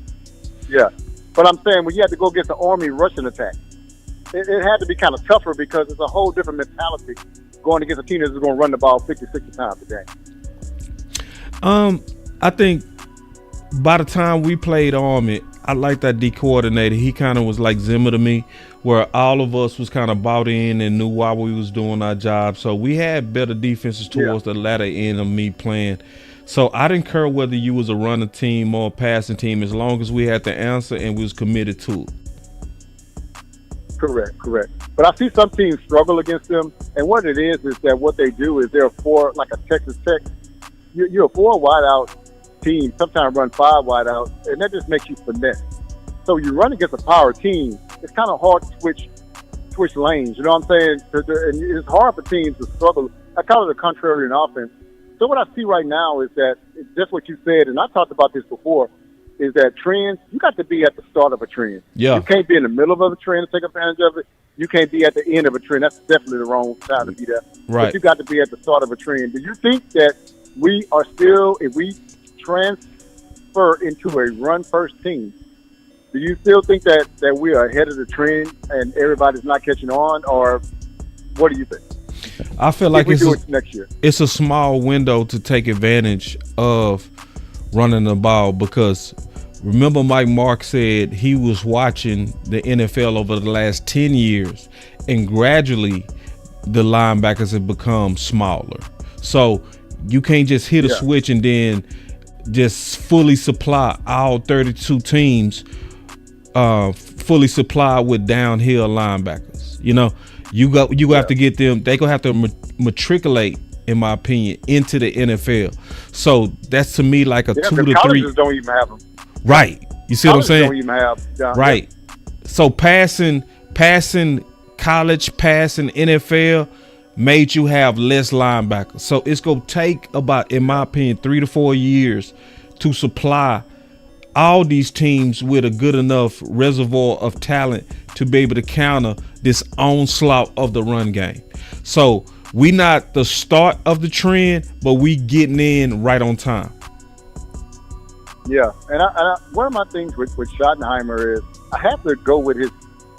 Yeah. But I'm saying when you had to go against the Army rushing attack, it had to be kind of tougher because it's a whole different mentality going against a team that's going to run the ball 50, 60 times a game. I think by the time we played Army, I like that D coordinator. He kind of was like Zimmer to me, where all of us was kind of bought in and knew why we was doing our job. So we had better defenses towards the latter end of me playing. So I didn't care whether you was a running team or a passing team, as long as we had the answer and we was committed to it. Correct. But I see some teams struggle against them, and what it is that what they do is they're four, like a Texas Tech. You're a 4 wideout team, sometimes run 5 wideouts, and that just makes you finesse. So you run against a power team, it's kind of hard to switch lanes. You know what I'm saying? And it's hard for teams to struggle. I call it a contrarian offense. So what I see right now is that it's just what you said, and I talked about this before, is that trends, you got to be at the start of a trend. Yeah. You can't be in the middle of a trend to take advantage of it. You can't be at the end of a trend. That's definitely the wrong time to be there. Right. But you got to be at the start of a trend. Do you think that we are still, if we transfer into a run-first team, do you still think that we are ahead of the trend and everybody's not catching on, or what do you think? I feel like next year. It's a small window to take advantage of running the ball, because remember Mike Mark said he was watching the NFL over the last 10 years, and gradually the linebackers have become smaller. So you can't just hit a switch and then just fully supply all 32 teams fully supplied with downhill linebackers. You know, you have to get them. They gonna have to matriculate, in my opinion, into the NFL. So that's to me like a 2 to 3. Colleges don't even have them. Right. You see Colleges what I'm saying? Don't even have right. So passing college, passing NFL made you have less linebackers. So it's gonna take about, in my opinion, 3 to 4 years to supply all these teams with a good enough reservoir of talent to be able to counter this onslaught of the run game. So we not the start of the trend, but we getting in right on time. Yeah, and one of my things with Schottenheimer is I have to go with his,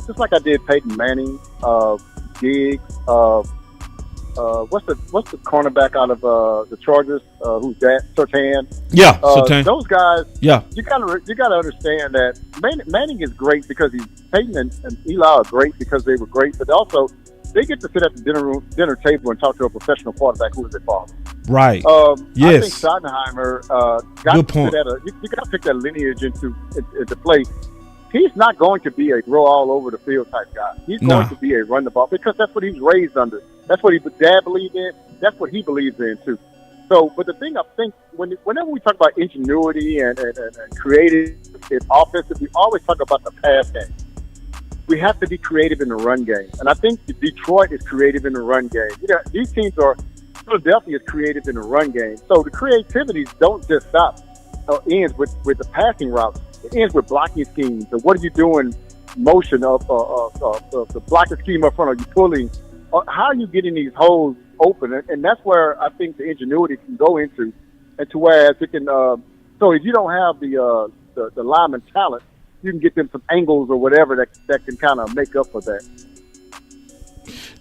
just like I did Peyton Manning, Diggs, what's the cornerback out of the Chargers? Who's that? Surtain. Yeah, Surtain. Those guys. Yeah. You gotta understand that Manning is great because Peyton and Eli are great because they were great, but also they get to sit at the dinner table and talk to a professional quarterback who is their father. Right. Yes. I think Schottenheimer got Good to point. sit at you got to pick that lineage into play. He's not going to be a throw all over the field type guy. He's going to be a run the ball because that's what he's raised under. That's what his dad believed in. That's what he believes in too. So, but the thing I think whenever we talk about ingenuity and creative and offensive, we always talk about the pass game. We have to be creative in the run game, and I think Detroit is creative in the run game. You know, these teams are. Philadelphia is creative in the run game. So the creativity don't just stop. Ends with the passing routes. It ends with blocking schemes. So what are you doing? Motion of the blocking scheme up front. Are you pulling? How are you getting these holes open? And that's where I think the ingenuity can go into, and to whereas it can. So if you don't have the lineman talent, you can get them some angles or whatever that can kind of make up for that.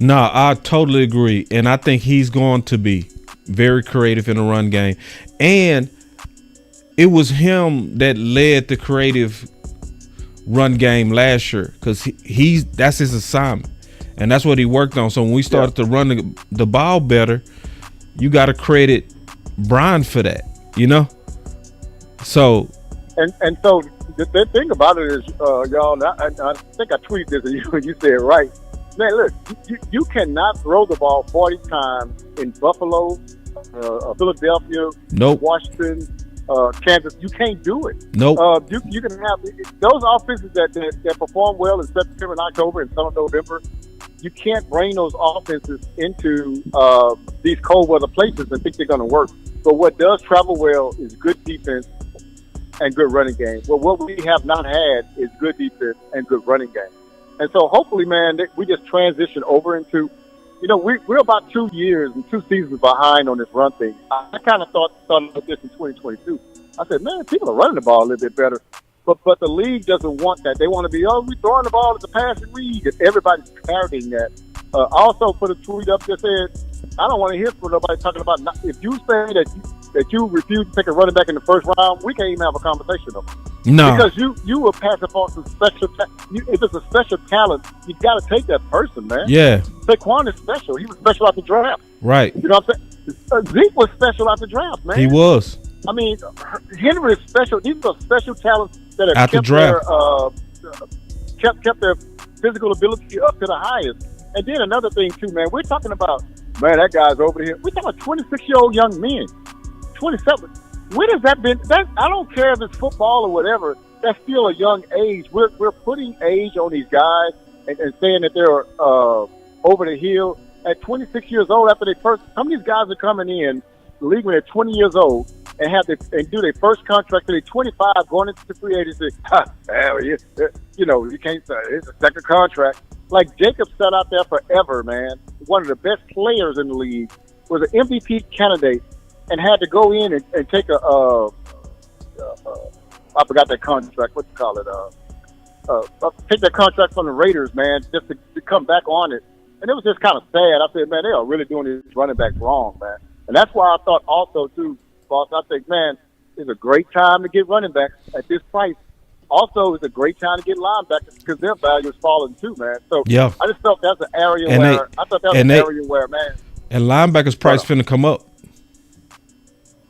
No, I totally agree. And I think he's going to be very creative in the run game. And it was him that led the creative run game last year, because that's his assignment. And that's what he worked on. So when we started to run the ball better, you got to credit Brian for that, you know? So. And so the thing about it is, y'all, I think I tweeted this and you said it right. Man, look, you cannot throw the ball 40 times in Buffalo, Philadelphia, Washington, Kansas. You can't do it. Nope. You can have those offenses that perform well in September and October and some of November. You can't bring those offenses into these cold weather places and think they're going to work. But what does travel well is good defense and good running game. Well, what we have not had is good defense and good running game. And so hopefully, man, we just transition over into, we're about 2 years and 2 seasons behind on this run thing. I kind of thought about this in 2022. I said, man, people are running the ball a little bit better. But the league doesn't want that. They want to be, we throwing the ball at the passing league, and everybody's parroting that. I also put a tweet up that said, I don't want to hear from nobody talking about if you say that you refuse to take a running back in the first round, we can't even have a conversation of it. No, because you will pass it on some special. If it's a special talent, you got to take that person, man. Yeah, Saquon is special. He was special out the draft. Right. You know what I'm saying? Zeke was special out the draft, man. He was. I mean, Henry is special. These are special talents that have kept their physical ability up to the highest. And then another thing too, man. We're talking about, man, that guy's over here. We're talking about 26-year-old young men, 27. Where has that been? I don't care if it's football or whatever. That's still a young age. We're putting age on these guys and saying that they're over the hill at 26 years old. After some of these guys are coming in the league when they're 20 years old and do their first contract till they're 25, going into the free agency. You can't say it's a second contract. Like Jacob sat out there forever, man. One of the best players in the league, was an MVP candidate, and had to go in and take I forgot that contract. What you call it? Take that contract from the Raiders, man, just to come back on it. And it was just kind of sad. I said, man, they are really doing these running backs wrong, man. And that's why I thought also, too, boss, I think, man, it's a great time to get running backs at this price. Also, it's a great time to get linebackers because their value is falling, too, man. So yeah. I just felt that's an area where man. And linebackers price finna come up.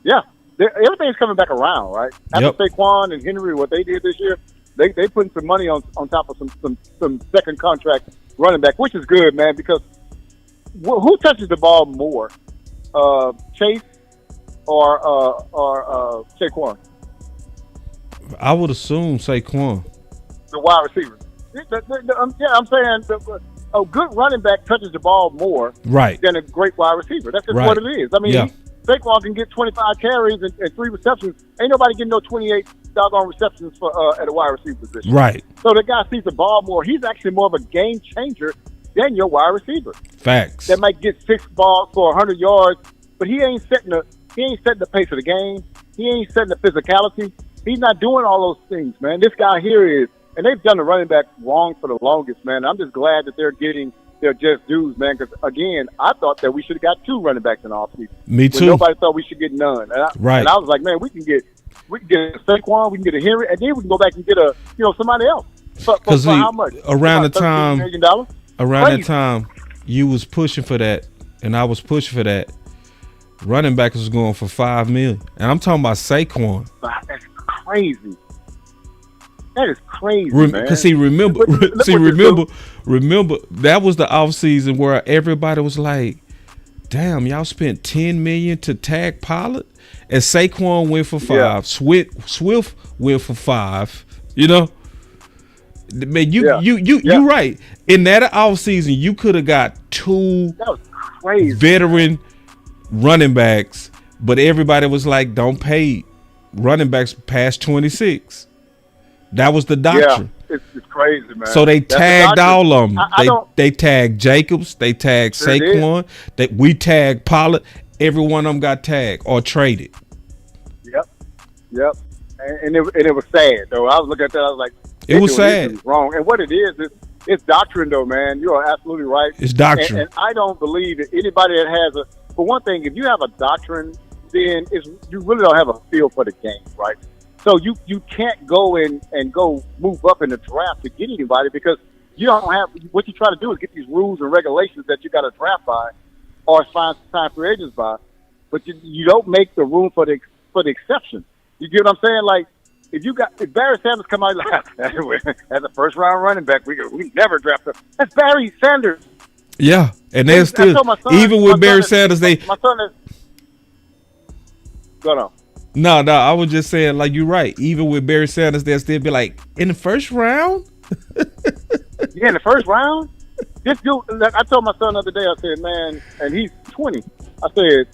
Yeah. Everything's coming back around, right? After Saquon and Henry, what they did this year, they putting some money on top of some second contract running back, which is good, man, because who touches the ball more, Chase or Saquon? I would assume Saquon. The wide receiver. I'm saying a good running back touches the ball more than a great wide receiver. That's just what it is. I mean, Saquon can get 25 carries and 3 receptions. Ain't nobody getting no 28 doggone receptions for at a wide receiver position. Right. So the guy sees the ball more. He's actually more of a game changer than your wide receiver. Facts. That might get 6 balls for 100 yards, but he ain't setting the pace of the game. He ain't setting the physicality. He's not doing all those things, man. This guy here is, and they've done the running back wrong for the longest, man. I'm just glad that they're getting their just dues, man, because, again, I thought that we should have got 2 running backs in the offseason. Me too. Nobody thought we should get none. And I was like, man, we can get a Saquon, we can get a Henry, and then we can go back and get somebody else. For how much? Around the time, $13 million? that time, you was pushing for that, and I was pushing for that. Running back was going for $5 million, and I'm talking about Saquon. That's crazy. That is crazy, man. Because remember, that was the offseason where everybody was like, damn, y'all spent $10 million to tag Pollard, and Saquon went for 5. Yeah. Swift went for 5. Man, you right. In that offseason, you could have got 2 veteran running backs, but everybody was like, don't pay running backs past 26. That was the doctrine. Yeah, it's crazy, man. So they tagged all of them. They tagged Jacobs. They tagged Saquon. We tagged Pollard. Every one of them got tagged or traded. Yep. And it was sad, though. I was looking at that. I was like, it was sad. It was wrong. And what it is, it's doctrine, though, man. You are absolutely right. It's doctrine. And I don't believe that anybody that has for one thing, if you have a doctrine, then you really don't have a feel for the game, right? So you can't go and go move up in the draft to get anybody because you don't have what you try to do is get these rules and regulations that you got to draft by or sign free agents by, but you don't make the room for the exception. You get what I'm saying? Like if Barry Sanders come out like as a first round running back, we never draft him. That's Barry Sanders. Yeah, and they're still even with Barry Sanders. My son is. Go on. No, I was just saying, like, you're right. Even with Barry Sanders, they'll still be like, in the first round? Yeah, in the first round? This dude, I told my son the other day, I said, man, and he's 20. I said,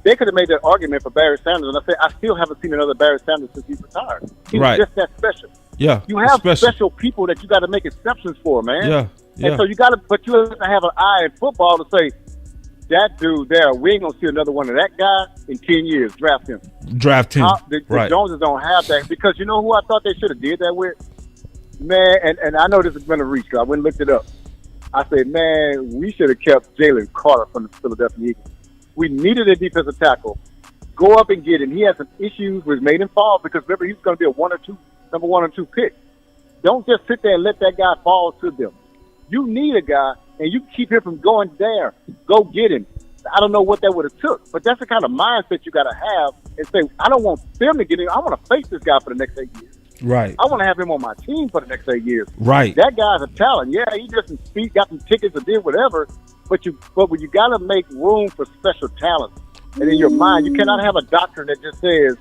they could have made that argument for Barry Sanders, and I said, I still haven't seen another Barry Sanders since he's retired. He's just that special. Yeah. You have special people that you got to make exceptions for, man. Yeah. And so you have to have an eye in football to say, that dude there, we ain't gonna see another one of that guy in 10 years. Draft him. Draft him. The Right. Joneses don't have that because you know who I thought they should have did that with? Man, and I know this is gonna reach. I went and looked it up. I said, man, we should have kept Jalen Carter from the Philadelphia Eagles. We needed a defensive tackle. Go up and get him. He had some issues which made him fall because remember he's going to be a number 1 or 2 pick. Don't just sit there and let that guy fall to them. You need a guy, and you keep him from going there. Go get him. I don't know what that would have took, but that's the kind of mindset you got to have and say, I don't want them to get in. I want to face this guy for the next 8 years. Right. I want to have him on my team for the next 8 years. Right. That guy's a talent. Yeah, he just got some tickets or did whatever, but you got to make room for special talent. And in your mind, you cannot have a doctrine that just says,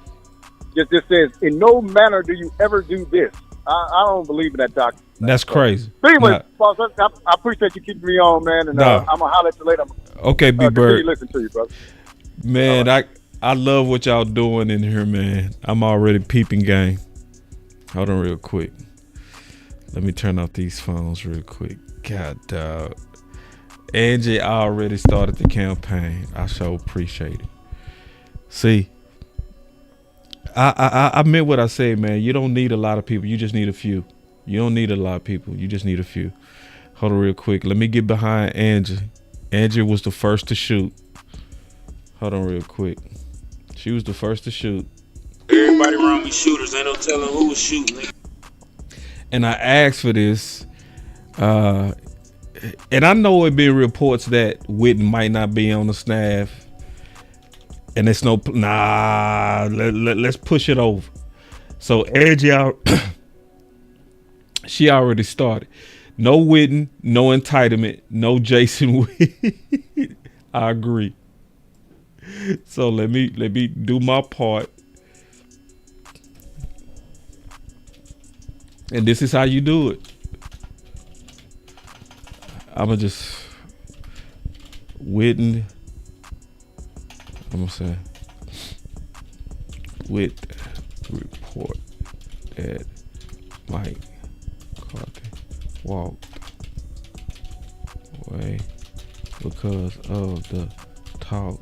in no manner do you ever do this. I don't believe in that doctrine. That's crazy. But anyway, boss, I appreciate you keeping me on, man, and I'm going to holler at you later. Okay, B-Bird. Listen to you, brother. Man, I love what y'all doing in here, man. I'm already peeping game. Hold on real quick. Let me turn off these phones real quick. God, dog. Angie already started the campaign. I sure appreciate it. See, I meant what I said, man. You don't need a lot of people. You just need a few. You don't need a lot of people. You just need a few. Hold on real quick. Let me get behind Angie. Angie was the first to shoot. Hold on real quick. She was the first to shoot. Everybody around me shooters. Ain't no telling who was shooting. And I asked for this. And I know it been reports that Witten might not be on the staff. And it's let's push it over. So Angie, she already started. No Witten, no entitlement, no Jason Witten. I agree. So let me do my part. And this is how you do it. I'ma just Witten. I'm gonna say with report that Mike Carter walked away because of the talk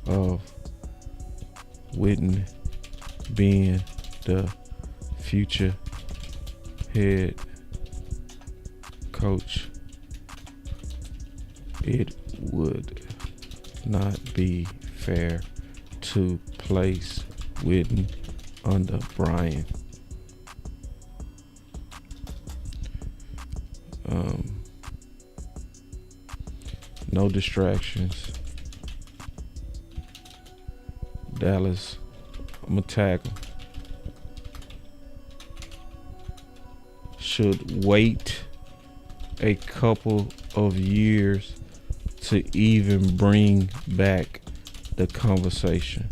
of Witten being the future head coach. It would not be fair to place Witten under Brian. No distractions. Dallas, I'm gonna tag him. Should wait a couple of years to even bring back the conversation.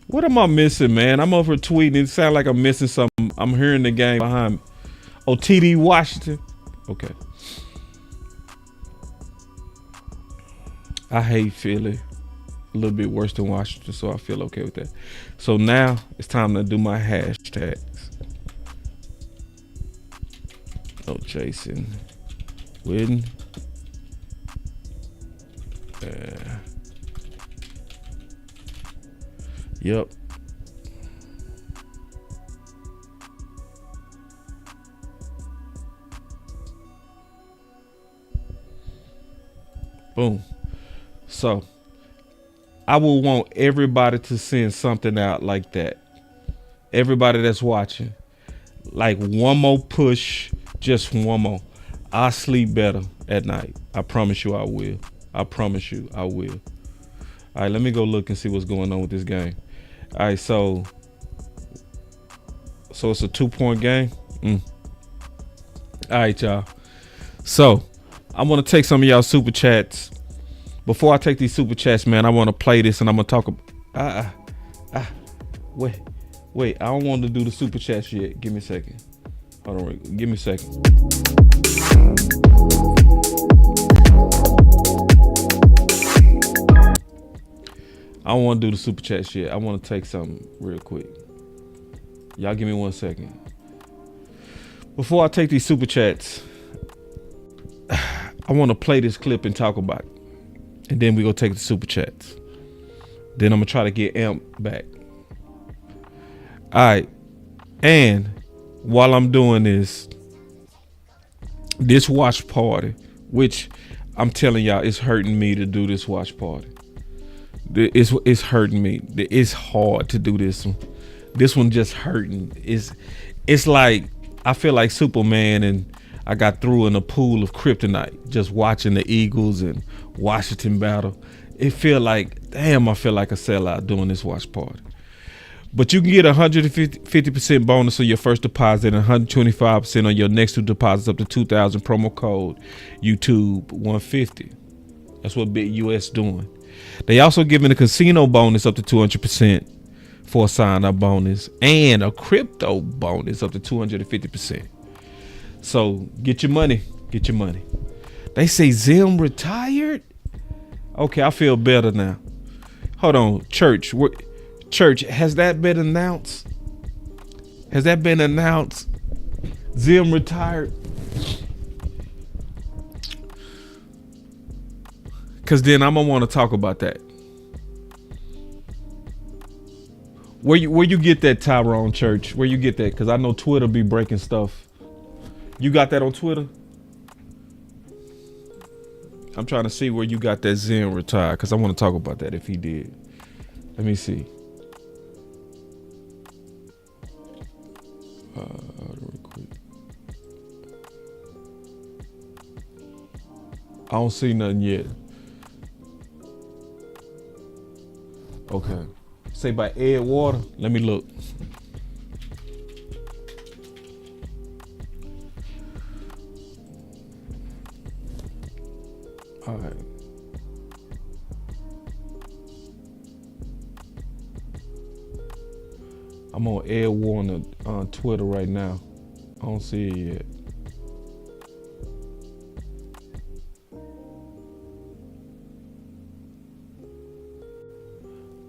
What am I missing, man? I'm over tweeting. It sounds like I'm missing something. I'm hearing the game behind me. Oh, TD Washington. Okay. I hate Philly a little bit worse than Washington, so I feel okay with that. So now it's time to do my hashtags. Oh, Jason Witten. Yep. Boom. So I will want everybody to send something out like that. Everybody that's watching. Like one more push, just one more. I'll sleep better at night. I promise you I will. I promise you I will. All right, let me go look and see what's going on with this game. All right, so it's a 2-point game. All right, y'all. So I'm gonna take some of y'all super chats. Before I take these super chats, man, I want to play this and I'm gonna talk about. Wait. I don't want to do the super chats yet. Give me a second. Hold on. Give me a second. I don't want to do the super chats yet. I want to take something real quick. Y'all give me 1 second. Before I take these super chats, I want to play this clip and talk about it. And then we go take the super chats. Then I'm going to try to get Amp back. All right. And while I'm doing this watch party, which I'm telling y'all, it's hurting me to do this watch party. It's hurting me. It's hard to do this one. This one just hurting. It's like I feel like Superman and I got through in a pool of kryptonite just watching the Eagles and Washington battle. I feel like a sellout doing this watch party. But you can get 150% bonus on your first deposit and 125% on your next two deposits up to 2,000. Promo code YouTube 150. That's what Big US doing. They also giving a casino bonus up to 200% for a sign-up bonus and a crypto bonus up to 250%. So get your money. Get your money. They say Zim retired? Okay, I feel better now. Hold on, Church, has that been announced? Has that been announced? Zim retired? Because then I'm going to want to talk about that. Where you get that, Tyrone Church? Where you get that? Because I know Twitter be breaking stuff. You got that on Twitter? I'm trying to see where you got that Zim retired because I want to talk about that if he did. Let me see. Real quick. I don't see nothing yet. Okay. Say by Ed Water. Let me look. All right. I'm on Ed Warner on Twitter right now. I don't see it yet.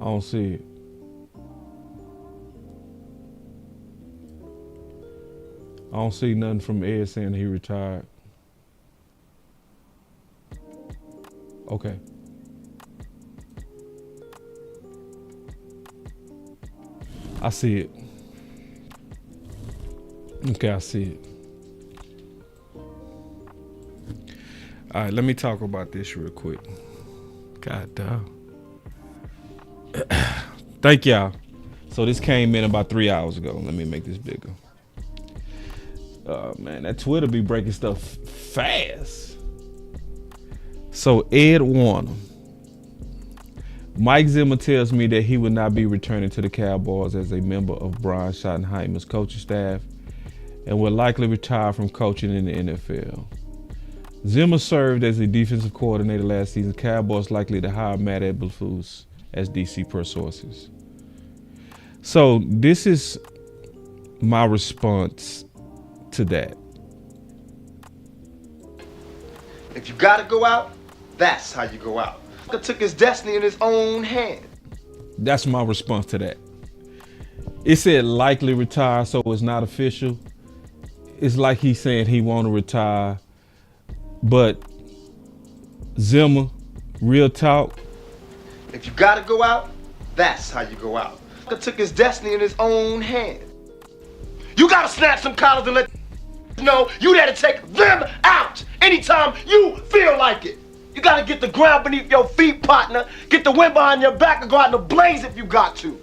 I don't see it. I don't see nothing from Ed saying he retired. Okay. I see it. Okay, I see it. All right, let me talk about this real quick. God damn. Thank y'all. So this came in about 3 hours ago. Let me make this bigger. Man, that Twitter be breaking stuff fast. So Ed Warner. Mike Zimmer tells me that he would not be returning to the Cowboys as a member of Brian Schottenheimer's coaching staff and will likely retire from coaching in the NFL. Zimmer served as a defensive coordinator last season. Cowboys likely to hire Matt Eberflus as DC per sources. So this is my response to that. If you gotta go out, that's how you go out. He took his destiny in his own hand. That's my response to that. It said likely retire, so it's not official. It's like he's saying he want to retire, but Zimmer, real talk. If you gotta go out, that's how you go out. He took his destiny in his own hand. You gotta snap some collars and let you know you there to take them out anytime you feel like it. You gotta get the ground beneath your feet, partner. Get the wind behind your back and go out in the blaze if you got to.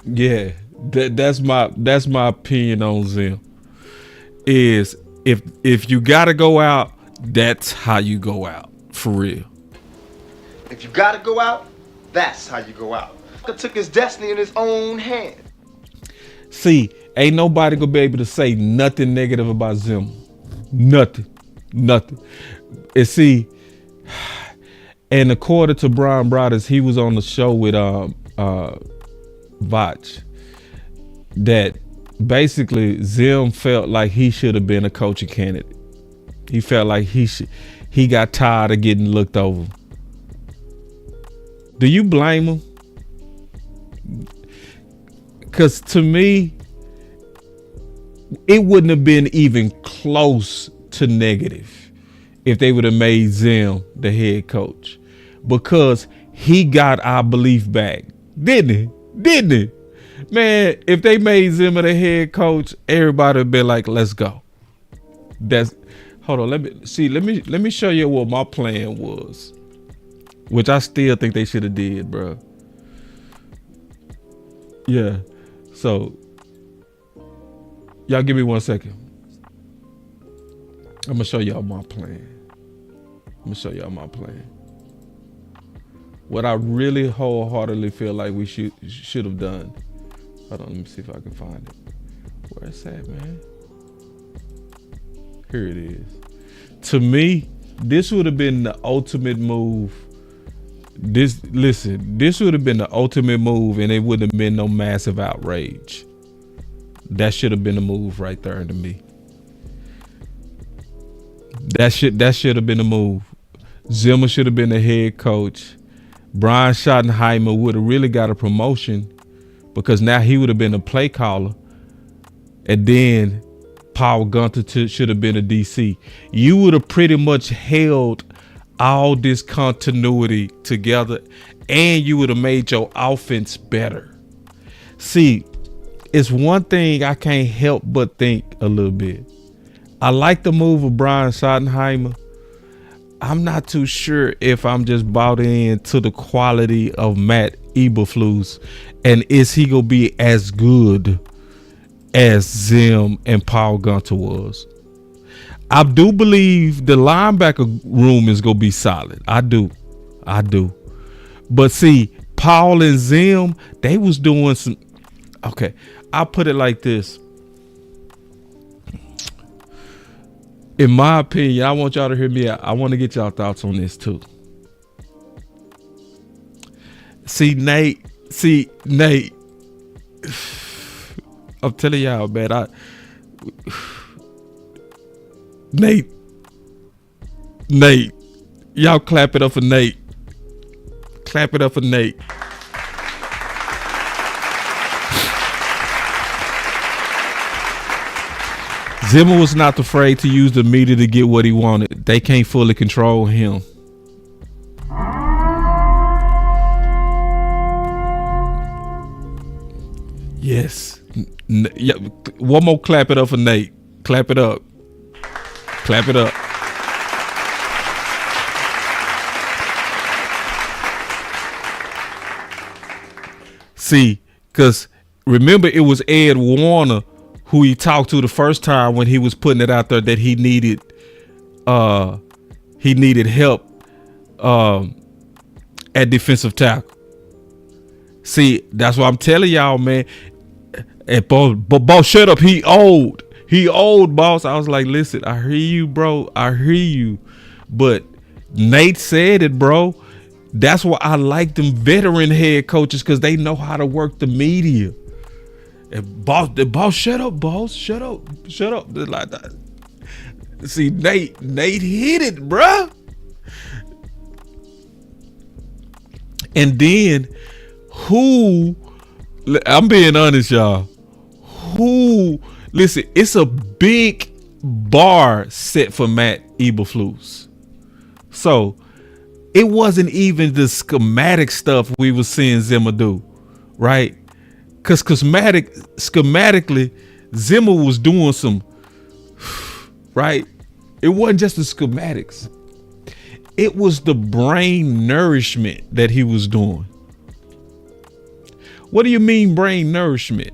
Yeah, that's my opinion on Zim. Is if you gotta go out, that's how you go out, for real. If you gotta go out, that's how you go out. He took his destiny in his own hand. See, ain't nobody gonna be able to say nothing negative about Zim. Nothing. And see, and according to Brian Brothers, he was on the show with Vach, that basically Zim felt like he should have been a coaching candidate. He felt like he got tired of getting looked over. Do you blame him? Because to me, it wouldn't have been even close to negative if they would have made Zim the head coach, because he got our belief back, didn't he? Didn't he? Man, if they made Zimmer the head coach, everybody would be like, let's go. Hold on, let me show you what my plan was, which I still think they should have did, bro. Yeah. So y'all give me 1 second. I'm gonna show y'all my plan. What I really wholeheartedly feel like we should have done. Hold on, let me see if I can find it. Where it's at, man? Here it is. To me, this would have been the ultimate move. This would have been the ultimate move, and it wouldn't have been no massive outrage. That should have been a move right there to me. That should have been a move. Zimmer should have been the head coach. Brian Schottenheimer would have really got a promotion, because now he would have been a play caller, and then Paul Gunter should have been a DC. You would have pretty much held all this continuity together, and you would have made your offense better. See, it's one thing I can't help but think a little bit. I like the move of Brian Schottenheimer. I'm not too sure if I'm just bought in to the quality of Matt Eberflus, and is he gonna be as good as Zim and Paul Gunter was. I do believe the linebacker room is gonna be solid. I do. But see, Paul and Zim, they was doing some. Okay, I'll put it like this. In my opinion, I want y'all to hear me out. I want to get y'all thoughts on this too. See, Nate. I'm telling y'all, man. Nate. Y'all clap it up for Nate. Clap it up for Nate. Zimmer was not afraid to use the media to get what he wanted. They can't fully control him. Yes. One more clap it up for Nate. Clap it up. Clap it up. See, because remember, it was Ed Warner who he talked to the first time when he was putting it out there that he needed help at defensive tackle. See, that's what I'm telling y'all, man. And boss, shut up. He old, boss. I was like, listen, I hear you, bro. I hear you. But Nate said it, bro. That's why I like them veteran head coaches, because they know how to work the media. And boss, shut up, boss. Shut up. Like that. See, Nate hit it, bruh. And then I'm being honest, y'all. Listen, it's a big bar set for Matt Eberflus. So it wasn't even the schematic stuff we were seeing Zimmer do, right? Because schematically, Zimmer was doing some, right? It wasn't just the schematics. It was the brain nourishment that he was doing. What do you mean brain nourishment?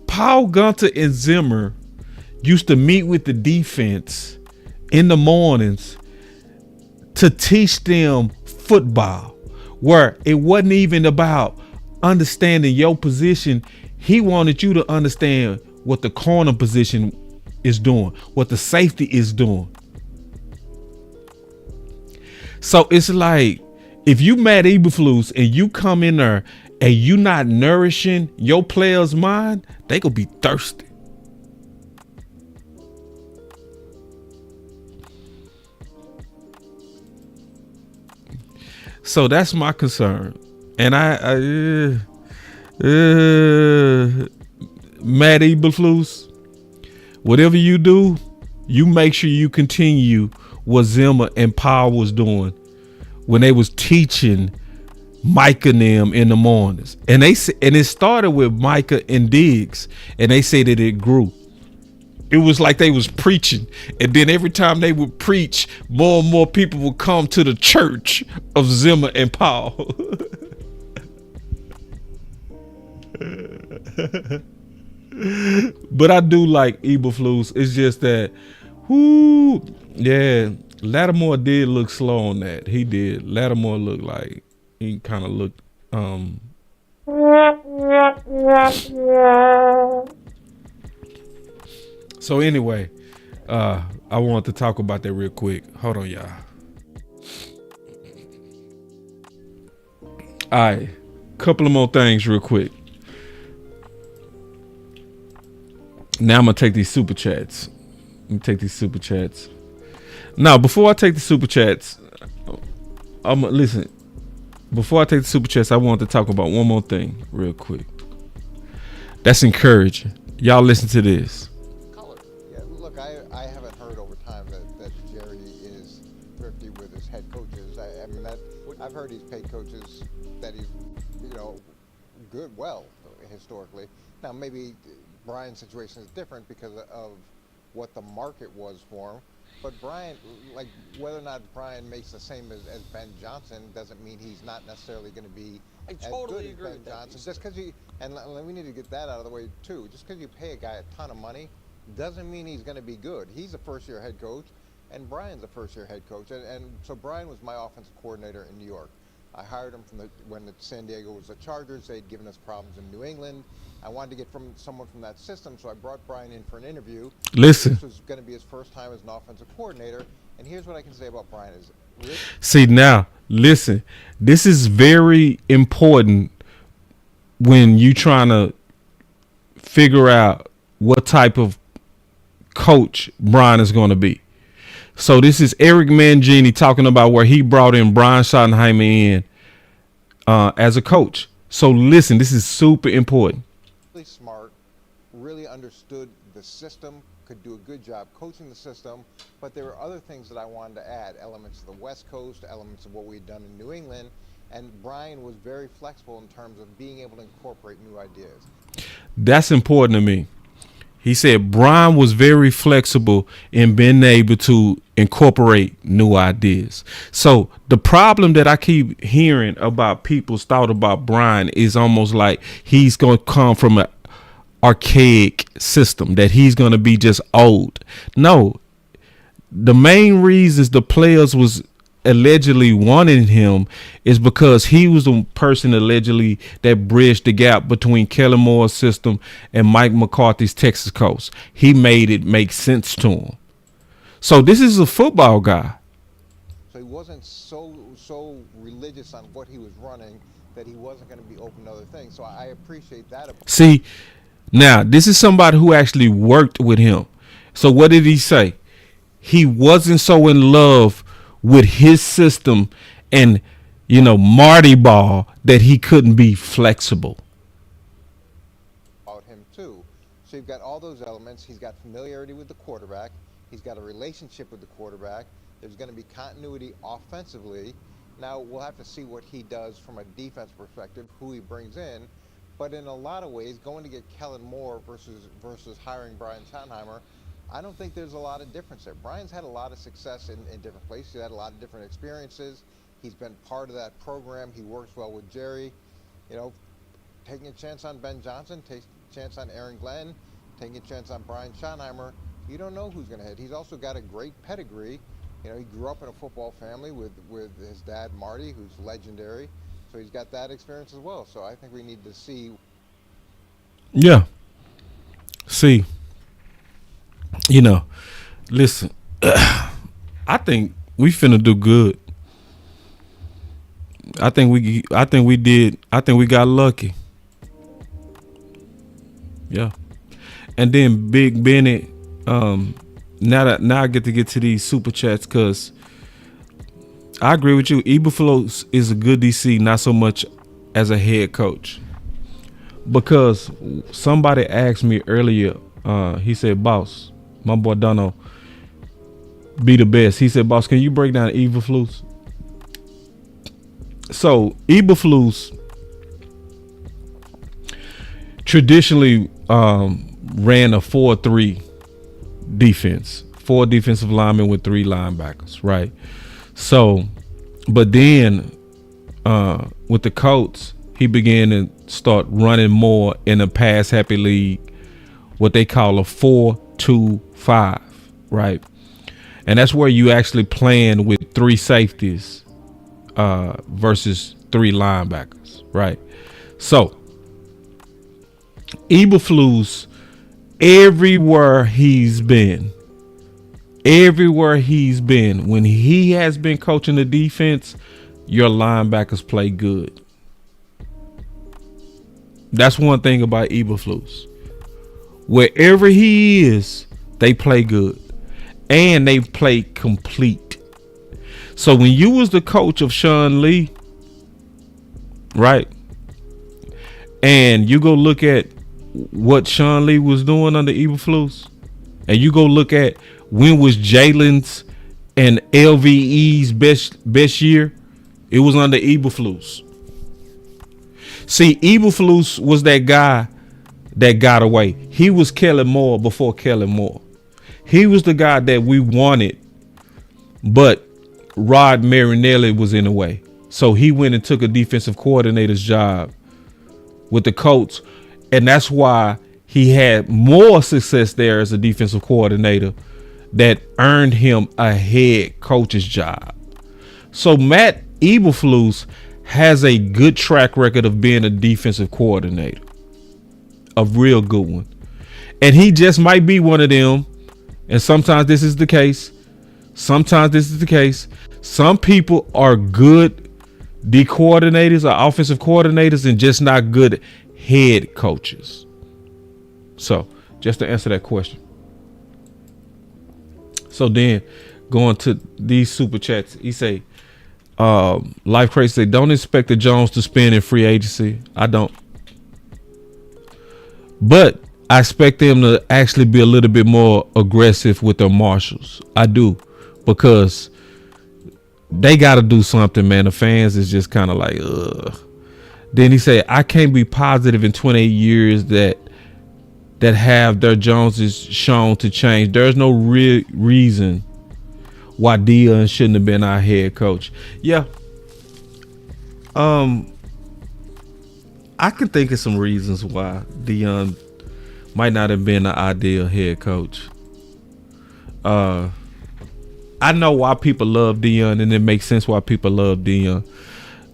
Paul Gunter and Zimmer used to meet with the defense in the mornings to teach them football, where it wasn't even about understanding your position. He wanted you to understand what the corner position is doing, what the safety is doing. So it's like, if you Matt Eberflus and you come in there and you not nourishing your players' mind, they gonna be thirsty. So that's my concern. And Matt Eberflus, whatever you do, you make sure you continue what Zimmer and Powell was doing when they was teaching Micah and them in the mornings. And it started with Micah and Diggs, and they say that it grew. It was like they was preaching, and then every time they would preach, more and more people would come to the church of Zimmer and Powell. But I do like Eberflus. It's just that, Lattimore did look slow on that. He did. Lattimore looked like he kind of looked. So anyway, I want to talk about that real quick. Hold on, y'all. All right, couple of more things real quick. Now I'm gonna take these super chats. Now, before I take the super chats, listen. Before I take the super chats, I want to talk about one more thing real quick. That's encouraging. Y'all listen to this. Yeah, look, I haven't heard over time that Jerry is thrifty with his head coaches. I mean, I've heard he's paid coaches that he's, good, well, historically. Now, maybe Brian's situation is different because of what the market was for him. But Brian, like, whether or not Brian makes the same as Ben Johnson doesn't mean he's not necessarily going to be as good as Ben Johnson. Just because we need to get that out of the way too. Just because you pay a guy a ton of money doesn't mean he's going to be good. He's a first-year head coach, and Brian's a first-year head coach. And so Brian was my offensive coordinator in New York. I hired him when San Diego was the Chargers. They'd given us problems in New England. I wanted to get someone from that system, so I brought Brian in for an interview. Listen. This was going to be his first time as an offensive coordinator. And here's what I can say about Brian is. See, now, listen. This is very important when you trying to figure out what type of coach Brian is going to be. So this is Eric Mangini talking about where he brought in Brian Schottenheimer in as a coach. So listen, this is super important. Really smart, really understood the system, could do a good job coaching the system, but there were other things that I wanted to add, elements of the West Coast, elements of what we had done in New England, and Brian was very flexible in terms of being able to incorporate new ideas. That's important to me. He said Brian was very flexible in being able to incorporate new ideas. So the problem that I keep hearing about people's thought about Brian is almost like he's going to come from an archaic system, that he's going to be just old. No, the main reasons the players was allegedly wanting him is because he was the person allegedly that bridged the gap between Kellen Moore's system and Mike McCarthy's Texas Coast. He made it make sense to him. So this is a football guy. So he wasn't so religious on what he was running that he wasn't going to be open to other things. So I appreciate that. See, now this is somebody who actually worked with him. So what did he say? He wasn't so in love with his system and, Marty Ball that he couldn't be flexible. About him too. So you've got all those elements. He's got familiarity with the quarterback. He's got a relationship with the quarterback. There's going to be continuity offensively. Now we'll have to see what he does from a defense perspective, who he brings in. But in a lot of ways, going to get Kellen Moore versus hiring Brian Schottenheimer, I don't think there's a lot of difference there. Brian's had a lot of success in different places. He's had a lot of different experiences. He's been part of that program. He works well with Jerry. Taking a chance on Ben Johnson, taking a chance on Aaron Glenn, taking a chance on Brian Schottenheimer. You don't know who's going to hit. He's also got a great pedigree. He grew up in a football family with his dad, Marty, who's legendary. So he's got that experience as well. So I think we need to see. Yeah. See. Listen, I think we finna do good. I think we got lucky. Yeah. And then Big Benny, now I get to these super chats because I agree with you. Eberflus is a good DC, not so much as a head coach. Because somebody asked me earlier, he said, "Boss, my boy Dono, be the best. He said, boss, can you break down Eberflus? So Eberflus traditionally ran a 4-3 defense, 4 defensive linemen with 3 linebackers, right? So, but then with the Colts, he began to start running more in a pass happy league, what they call a 4-2-5, right? And that's where you actually playing with 3 safeties versus 3 linebackers, right? So Eberflus, everywhere he's been, when he has been coaching the defense, your linebackers play good. That's one thing about Eberflus. Wherever he is, they play good. And they play complete. So when you was the coach of Sean Lee, right? And you go look at what Sean Lee was doing under Eberflus, and you go look at when was Jalen's and LVE's best year, it was under Eberflus. See, Eberflus was that guy that got away. He was Kellen Moore before Kellen Moore. He was the guy that we wanted, but Rod Marinelli was in the way. So he went and took a defensive coordinator's job with the Colts. And that's why he had more success there as a defensive coordinator that earned him a head coach's job. So Matt Eberflus has a good track record of being a defensive coordinator, a real good one. And he just might be one of them. And sometimes this is the case. Sometimes this is the case. Some people are good D coordinators or offensive coordinators and just not good head coaches. So just to answer that question. So then going to these super chats, he say, Life Crazy say, don't expect the Jones to spend in free agency. I don't. But I expect them to actually be a little bit more aggressive with their marshals. I do, because they got to do something, man. The fans is just kind of like, ugh. Then he said, I can't be positive in 28 years that have their Joneses shown to change. There's no real reason why Dion shouldn't have been our head coach. Yeah. I can think of some reasons why Dion might not have been the ideal head coach. I know why people love Dion, and it makes sense why people love Dion.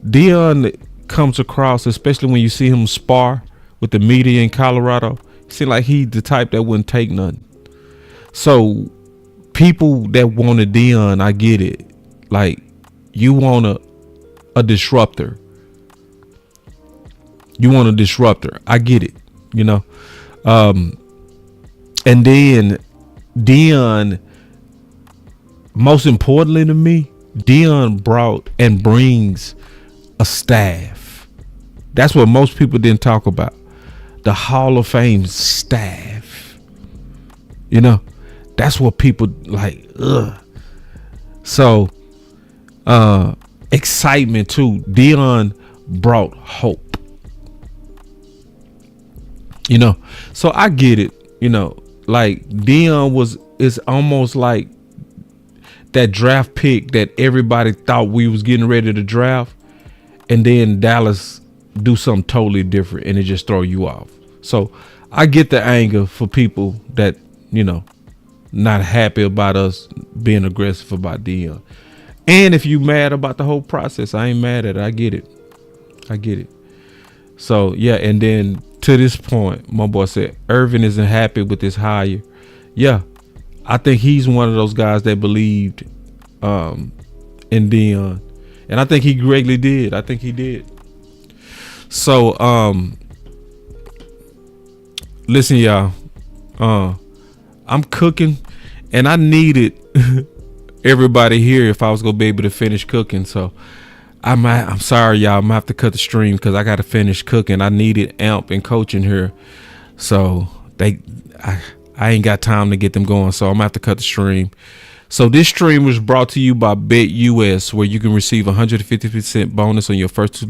Dion comes across, especially when you see him spar with the media in Colorado, seem like he's the type that wouldn't take nothing. So people that wanted Dion, I get it. Like, you want a disruptor. You want a disruptor. I get it, you know. And then Dion, most importantly to me, Dion brought and brings a staff. That's what most people didn't talk about. The Hall of Fame staff. You know, that's what people like. Ugh. So, excitement too. Dion brought hope. You know, so I get it. You know, like Dion is almost like that draft pick that everybody thought we was getting ready to draft, and then Dallas do something totally different and it just throw you off. So I get the anger for people that, you know, not happy about us being aggressive about Dion. And if you mad about the whole process, I ain't mad at it. I get it. So yeah, and then to this point, my boy said Irvin isn't happy with this hire. Yeah, I think he's one of those guys that believed in Dion, and I think he greatly did. I think he did. So listen, y'all, I'm cooking, and I needed everybody here if I was gonna be able to finish cooking. So I'm sorry, y'all. I'm gonna have to cut the stream because I got to finish cooking. I needed Amp and coaching here, so I ain't got time to get them going. So I'm gonna have to cut the stream. So this stream was brought to you by BetUS, where you can receive 150% bonus on your first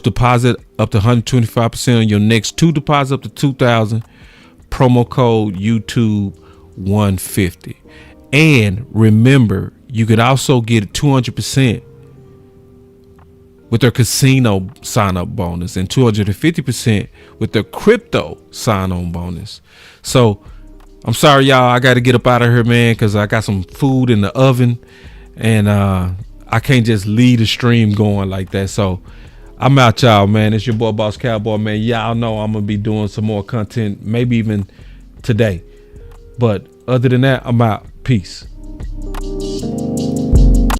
deposit, up to 125% on your next 2 deposits, up to $2,000. Promo code YouTube 150. And remember, you can also get 200% with their casino sign-up bonus and 250% with their crypto sign-on bonus. So I'm sorry, y'all, I got to get up out of here, man, because I got some food in the oven, and I can't just leave the stream going like that. So I'm out, y'all, man. It's your boy Boss Cowboy, man. Y'all know I'm gonna be doing some more content, maybe even today. But other than that, I'm out. Peace.